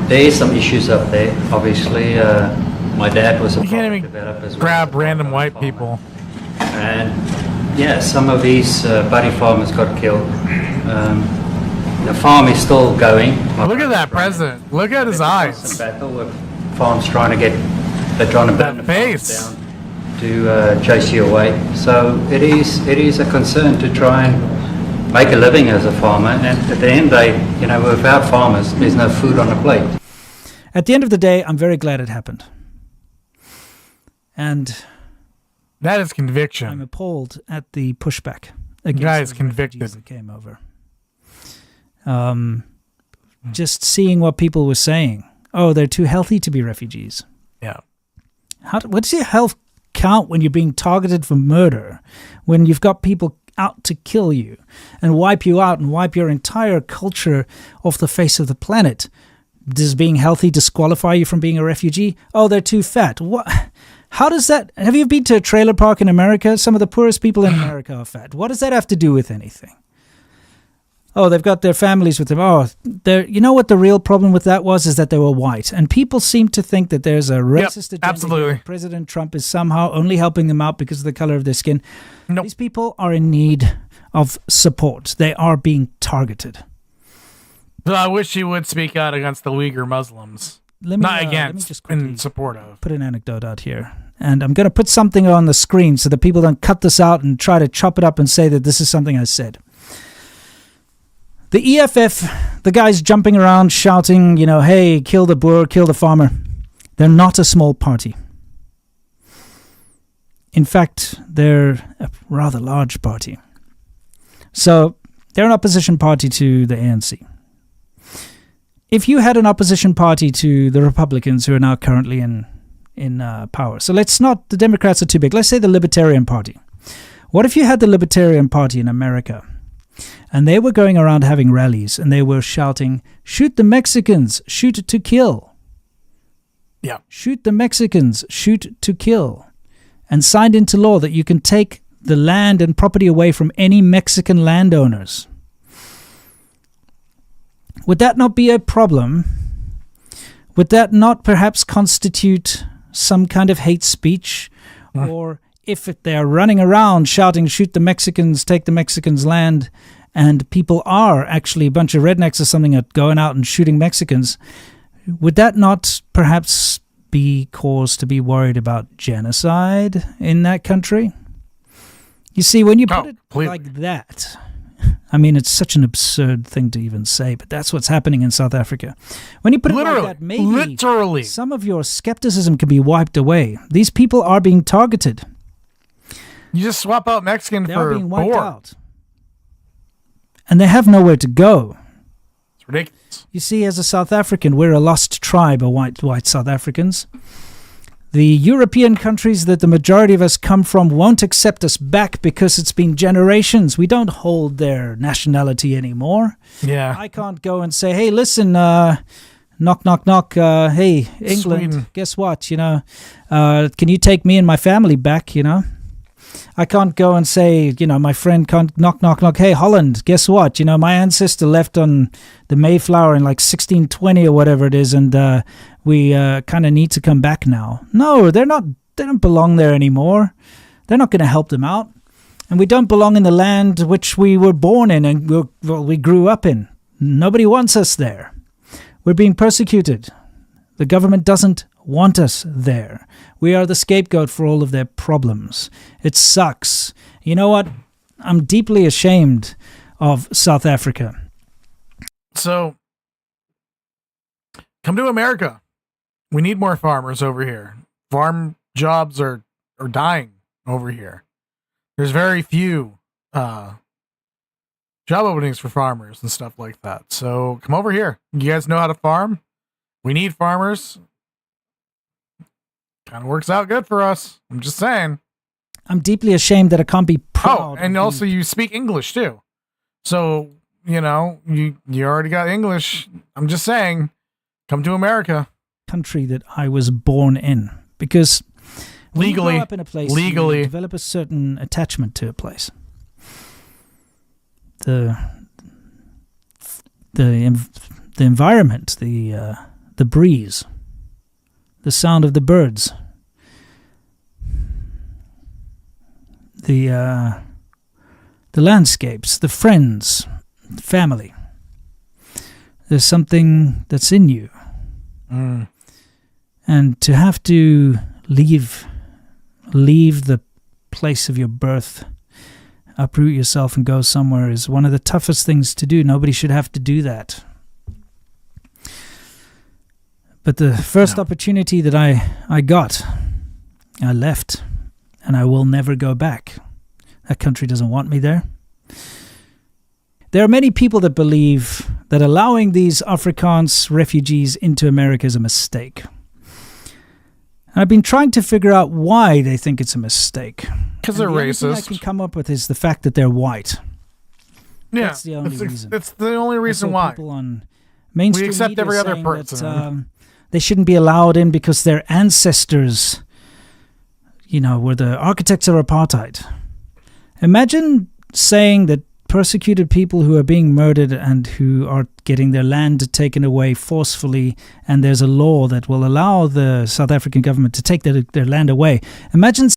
there is some issues up there, obviously. My dad was a property developer as well. Grab random white people. And yeah, some of these buddy farmers got killed. The farm is still going. Look at that president. Look at his eyes. Constant battle with farms trying to burn the face farms down to chase you away. So it is a concern to try and make a living as a farmer. And at the end of the day, you know, without farmers, there's no food on the plate. At the end of the day, I'm very glad it happened. And that is conviction. I'm appalled at the pushback against guy is those convicted. refugees that came over. Just seeing what people were saying. Oh, they're too healthy to be refugees. Yeah. What's your health count when you're being targeted for murder? When you've got people out to kill you and wipe you out and wipe your entire culture off the face of the planet? Does being healthy disqualify you from being a refugee? Oh, they're too fat. What? How does that... Have you been to a trailer park in America? Some of the poorest people in America are fat. What does that have to do with anything? Oh, they've got their families with them. Oh, you know what the real problem with that was? Is that they were white. And people seem to think that there's a racist agenda. Absolutely. President Trump is somehow only helping them out because of the color of their skin. Nope. These people are in need of support. They are being targeted. So I wish he would speak out against the Uyghur Muslims. Not against, let me just quickly in support of. Put an anecdote out here. And I'm going to put something on the screen so that people don't cut this out and try to chop it up and say that this is something I said. The EFF, the guys jumping around shouting, you know, hey, kill the Boer, kill the farmer. They're not a small party. In fact, they're a rather large party. So they're an opposition party to the ANC. If you had an opposition party to the Republicans who are now currently in power, so let's not, the Democrats are too big, let's say the Libertarian Party. What if you had the Libertarian Party in America and they were going around having rallies and they were shouting, shoot the Mexicans, shoot to kill. Yeah. Shoot the Mexicans, shoot to kill. And signed into law that you can take the land and property away from any Mexican landowners. Would that not be a problem? Would that not perhaps constitute some kind of hate speech? Or if they're running around shouting, shoot the Mexicans, take the Mexicans' land, and people are actually a bunch of rednecks or something going out and shooting Mexicans, would that not perhaps be cause to be worried about genocide in that country? You see, when you put it like that... I mean, it's such an absurd thing to even say, but that's what's happening in South Africa. When you put it like that, maybe some of your skepticism can be wiped away. These people are being targeted. You just swap out Mexican They for are being wiped Boer. out. And they have nowhere to go. It's ridiculous. You see, as a South African, we're a lost tribe of white South Africans. The European countries that the majority of us come from won't accept us back because it's been generations. We don't hold their nationality anymore. Yeah. I can't go and say, hey, listen, knock, knock, knock. Hey, England, Sweden. Guess what? You know, can you take me and my family back, you know? I can't go and say, you know, my friend can't knock, knock, knock. Hey, Holland, guess what? You know, my ancestor left on the Mayflower in like 1620 or whatever it is, and we kind of need to come back now. No, they don't belong there anymore. They're not going to help them out. And we don't belong in the land which we were born in and we grew up in. Nobody wants us there. We're being persecuted. The government doesn't want us there. We are the scapegoat for all of their problems. It sucks. You know what? I'm deeply ashamed of South Africa. So, come to America. We need more farmers over here. Farm jobs are dying over here. There's very few job openings for farmers and stuff like that. So come over here. You guys know how to farm? We need farmers. Kind of works out good for us. I'm just saying. I'm deeply ashamed that I can't be proud. Oh, and also you speak English too. So, you know, you already got English. I'm just saying, come to America. Country that I was born in, because when legally, you grow up in a place, legally, you develop a certain attachment to a place. The environment, the breeze, the sound of the birds, the landscapes, the friends, family. there's something that's in you. Mm. And to have to leave the place of your birth, uproot yourself and go somewhere is one of the toughest things to do. Nobody should have to do that. But the first opportunity that I got, I left, and I will never go back. That country doesn't want me there. There are many people that believe that allowing these Afrikaans refugees into America is a mistake. And I've been trying to figure out why they think it's a mistake. Because they're the only thing I racist. can come up with is the fact that they're white. Yeah, That's the only reason. It's the only reason why. People on mainstream We accept media every other saying person. that, they shouldn't be allowed in because their ancestors, were the architects of apartheid. Imagine saying that persecuted people who are being murdered and who are getting their land taken away forcefully, and there's a law that will allow the South African government to take their land away. Imagine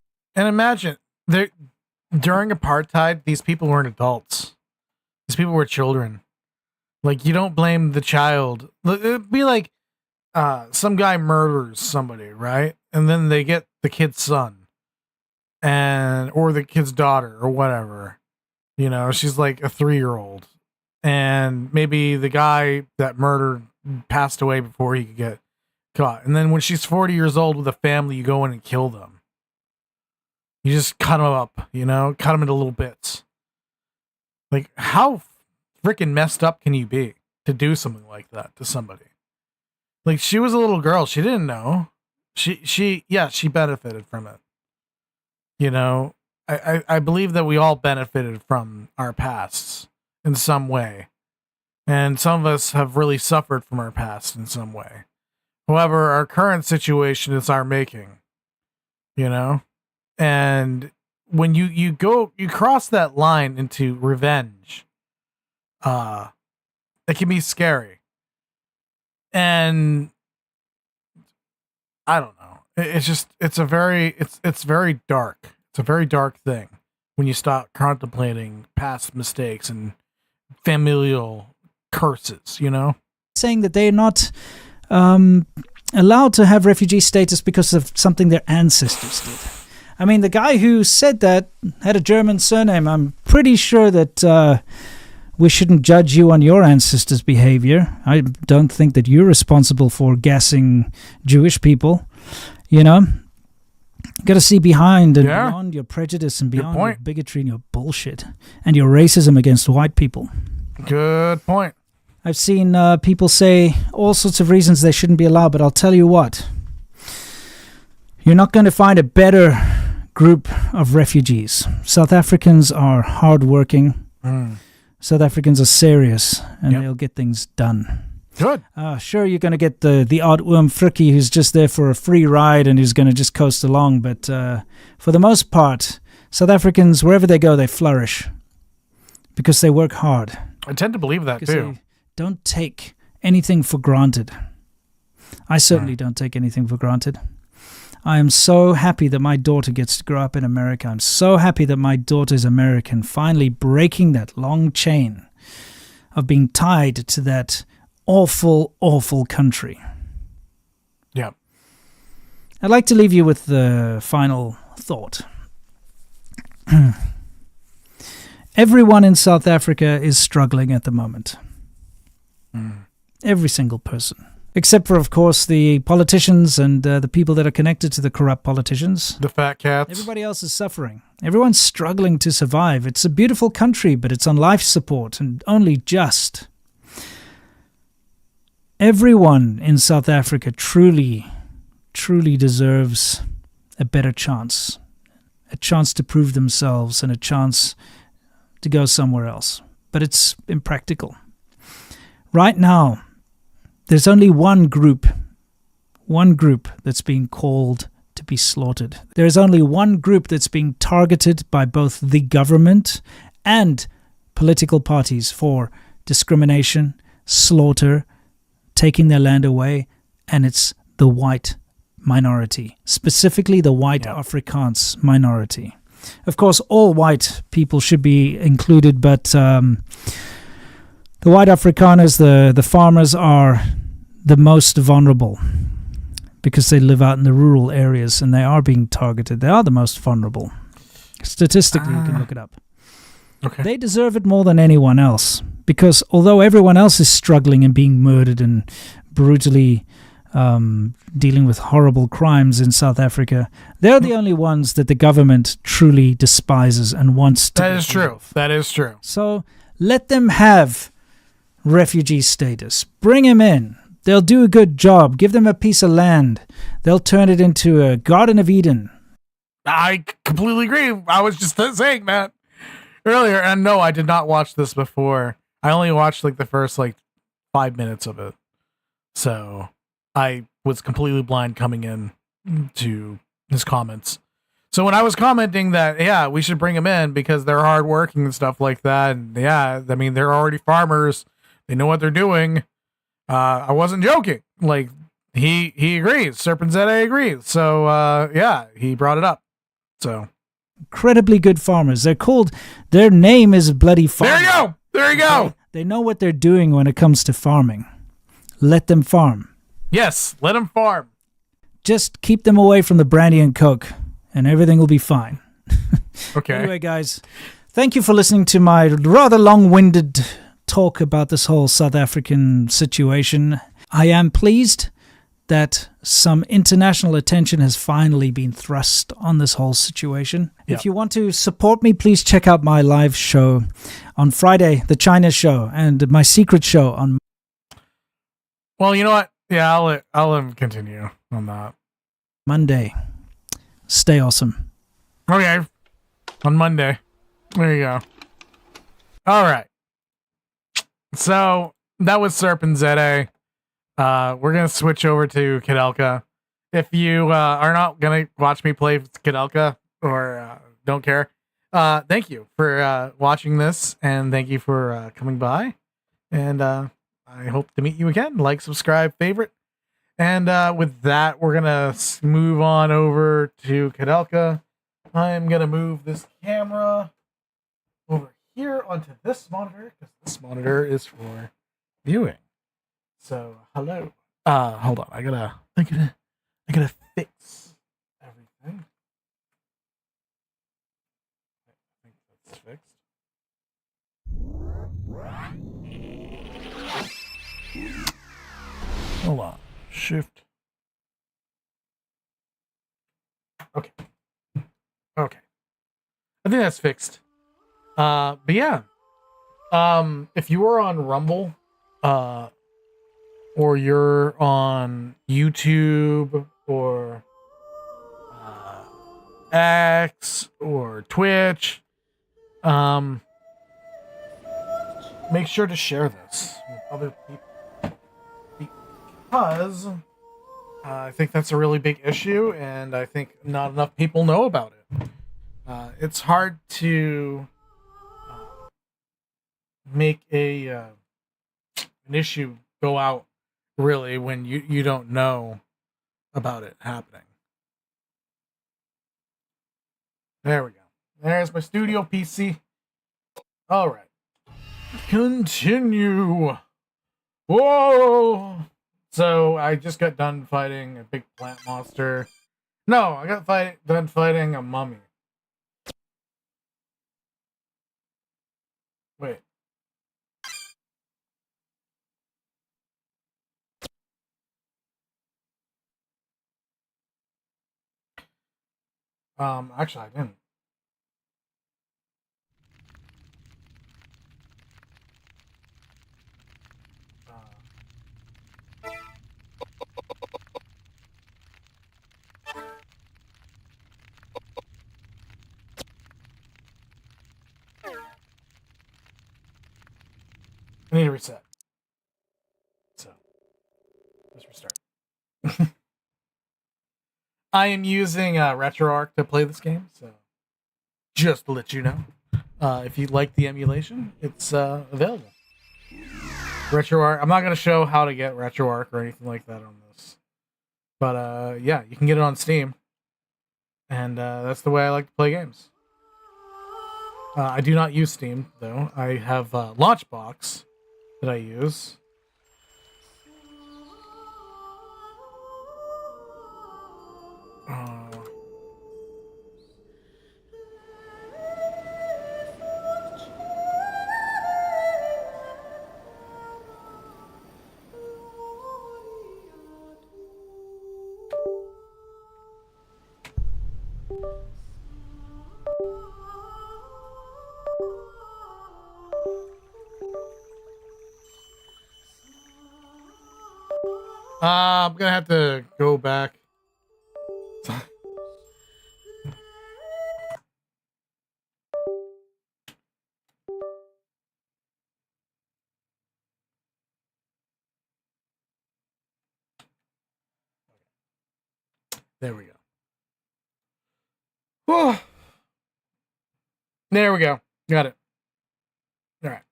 during apartheid, these people weren't adults. These people were children. Like, you don't blame the child. It'd be like some guy murders somebody, right? And then they get the kid's son or the kid's daughter or whatever. She's like a 3-year-old. And maybe the guy that murdered passed away before he could get caught. And then when she's 40 years old with a family, you go in and kill them. You just cut them up, cut them into little bits. Like, how freaking messed up can you be to do something like that to somebody? Like, she was a little girl. She didn't know. She benefited from it. I believe that we all benefited from our pasts in some way. And some of us have really suffered from our past in some way. However, our current situation is our making. And when you cross that line into revenge, it can be scary. And I don't know. It's very dark. It's a very dark thing when you stop contemplating past mistakes and familial curses, saying that they're not allowed to have refugee status because of something their ancestors did. I mean, the guy who said that had a German surname. I'm pretty sure that we shouldn't judge you on your ancestors' behavior. I don't think that you're responsible for gassing Jewish people. You got to see behind and beyond your prejudice and beyond your bigotry and your bullshit and your racism against white people. Good point. I've seen people say all sorts of reasons they shouldn't be allowed, but I'll tell you what. You're not going to find a better group of refugees. South Africans are hardworking. South Africans are serious, and they'll get things done. Good. Sure, you're going to get the odd frickie who's just there for a free ride and who's going to just coast along, but for the most part, South Africans, wherever they go, they flourish because they work hard. I tend to believe that, because too. They don't take anything for granted. I certainly don't take anything for granted. I am so happy that my daughter gets to grow up in America. I'm so happy that my daughter's American, finally breaking that long chain of being tied to that awful, awful country. Yeah. I'd like to leave you with the final thought. Everyone in South Africa is struggling at the moment. Every single person. Except for, of course, the politicians and the people that are connected to the corrupt politicians. The fat cats. Everybody else is suffering. Everyone's struggling to survive. It's a beautiful country, but it's on life support and only just. Everyone in South Africa truly, truly deserves a better chance. A chance to prove themselves and a chance to go somewhere else. But it's impractical. Right now, there's only one group that's being called to be slaughtered. There is only one group that's being targeted by both the government and political parties for discrimination, slaughter, taking their land away, and it's the white minority, specifically the white Afrikaans minority. Of course, all white people should be included, but The white Afrikaners, the farmers, are the most vulnerable because they live out in the rural areas and they are being targeted. They are the most vulnerable. Statistically, you can look it up. Okay. They deserve it more than anyone else because although everyone else is struggling and being murdered and brutally dealing with horrible crimes in South Africa, they're the only ones that the government truly despises and wants to. That is true. That is true. So let them have refugee status. Bring them in. They'll do a good job. Give them a piece of land. They'll turn it into a Garden of Eden. I completely agree. I was just saying that earlier, and no, I did not watch this before. I only watched like the first 5 minutes of it. So I was completely blind coming in to his comments. So when I was commenting that, yeah, we should bring them in because they're hardworking and stuff like that, and yeah, I mean, they're already farmers. They know what they're doing. I wasn't joking. Like, he agrees. Serpent Zeta agrees. So, yeah, he brought it up. So. Incredibly good farmers. They're called, their name is bloody farm. There you go. There you go. They know what they're doing when it comes to farming. Let them farm. Yes, let them farm. Just keep them away from the brandy and coke, and everything will be fine. Okay. Anyway, guys, thank you for listening to my rather long-winded talk about this whole South African situation. I am pleased that some international attention has finally been thrust on this whole situation. Yep. If you want to support me, please check out my live show on Friday, the China show, and my secret show on... Well, you know what? Yeah, I'll let him continue on that. Monday. Stay awesome. Okay. On Monday. There you go. All right. So that was Serpent Zeta. We're going to switch over to Koudelka. If you are not going to watch me play Koudelka or don't care, thank you for watching this, and thank you for coming by. And I hope to meet you again. Like, subscribe, favorite. And with that, we're going to move on over to Koudelka. I am going to move this camera over here onto this monitor, because this monitor is for viewing. So, hello. Hold on. I gotta fix everything. I think that's fixed. Hold on. Shift. Okay. Okay. I think that's fixed. But yeah. If you are on Rumble, or you're on YouTube or X or Twitch, make sure to share this with other people, because I think that's a really big issue, and I think not enough people know about it. It's hard to make an issue go out really when you don't know about it happening. There we go. There's my studio PC. All right. Continue. Whoa. So I just got done fighting a big plant monster. No, I got done fighting a mummy. Wait. Actually, I didn't. I need to reset. So, let's restart. I am using RetroArch to play this game, so just to let you know. If you like the emulation, it's available. RetroArch. I'm not going to show how to get RetroArch or anything like that on this. But yeah, you can get it on Steam. And that's the way I like to play games. I do not use Steam, though. I have Launchbox, did I use? I'm gonna have to go back. There we go. Oh. There we go. Got it. All right.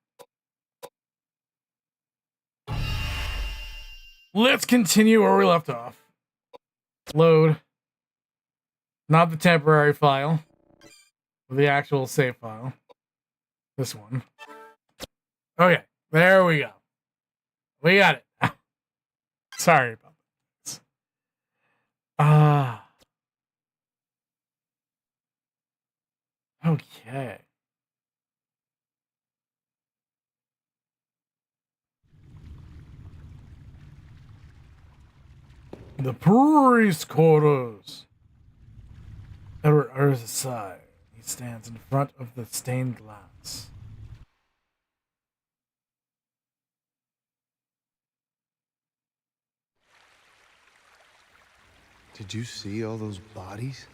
Let's continue where we left off. Load. Not the temporary file. The actual save file. This one. Okay. There we go. We got it. Sorry about this. Okay. The priest quarters. Edward utters a sigh. He stands in front of the stained glass. Did you see all those bodies?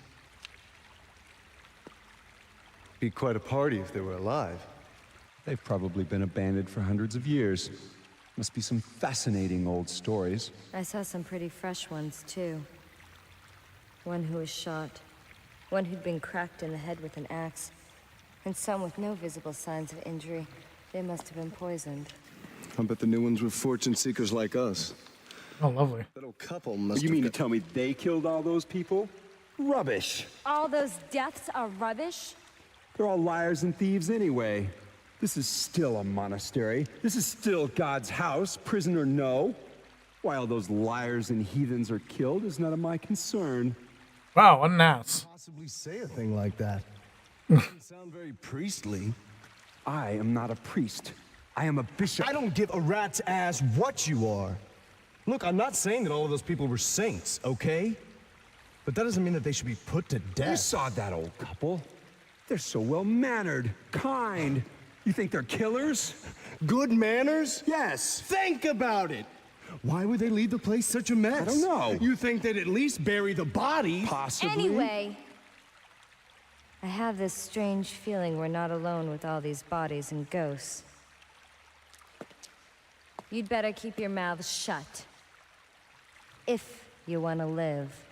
Be quite a party if they were alive. They've probably been abandoned for hundreds of years. Must be some fascinating old stories. I saw some pretty fresh ones, too. One who was shot, one who'd been cracked in the head with an axe, and some with no visible signs of injury. They must have been poisoned. I bet the new ones were fortune seekers like us. Oh, lovely. That old couple must You mean to tell me they killed all those people? Rubbish. All those deaths are rubbish? They're all liars and thieves anyway. This is still a monastery. This is still God's house, prison or no. Why all those liars and heathens are killed is none of my concern. Wow, what an ass. Possibly say a thing like that. Doesn't sound very priestly. I am not a priest. I am a bishop. I don't give a rat's ass what you are. Look, I'm not saying that all of those people were saints, okay? But that doesn't mean that they should be put to death. You saw that old couple. They're so well-mannered, kind. You think they're killers? Good manners? Yes. Think about it. Why would they leave the place such a mess? I don't know. You think they'd at least bury the body? Possibly. Anyway, I have this strange feeling we're not alone with all these bodies and ghosts. You'd better keep your mouth shut. If you want to live.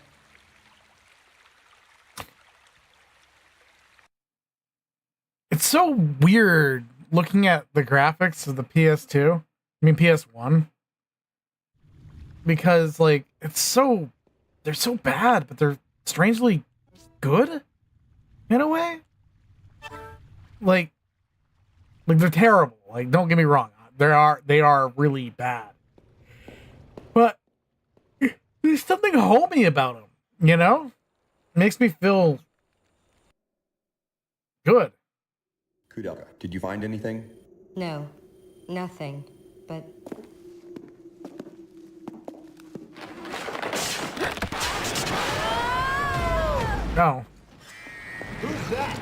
It's so weird looking at the graphics of the PS2. I mean PS1. Because like they're so bad, but they're strangely good in a way. Like they're terrible. Like, don't get me wrong. They are really bad. But there's something homey about them, you know? Makes me feel good. Koudelka, did you find anything? No, nothing, but... No. Who's that?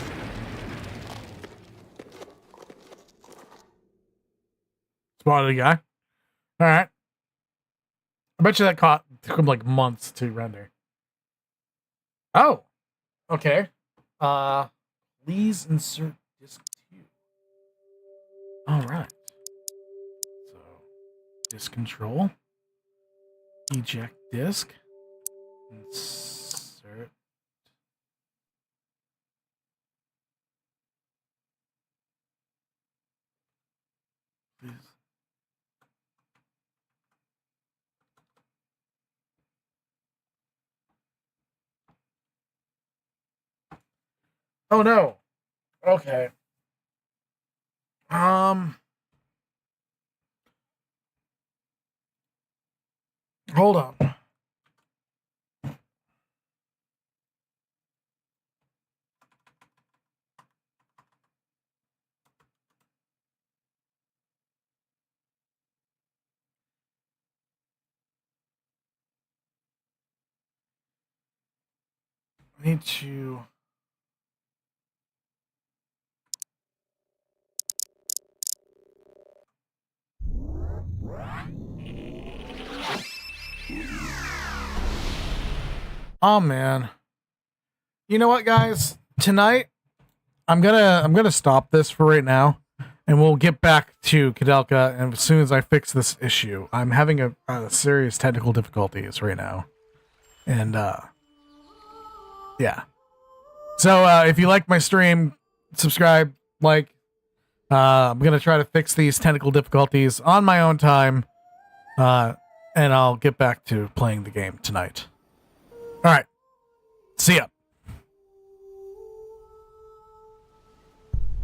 Spotted a guy. All right. I bet you that took him like months to render. Oh. Okay. Please insert disk 2. All right. So, disk control. Eject disk. Insert. Please. Oh no. Okay. Hold on. I need to... Oh man. You know what, guys? Tonight I'm gonna stop this for right now, and we'll get back to Koudelka. And as soon as I fix this issue, I'm having a serious technical difficulties right now, and yeah. So if you like my stream, subscribe, like. I'm gonna try to fix these technical difficulties on my own time, and I'll get back to playing the game tonight. All right, see ya.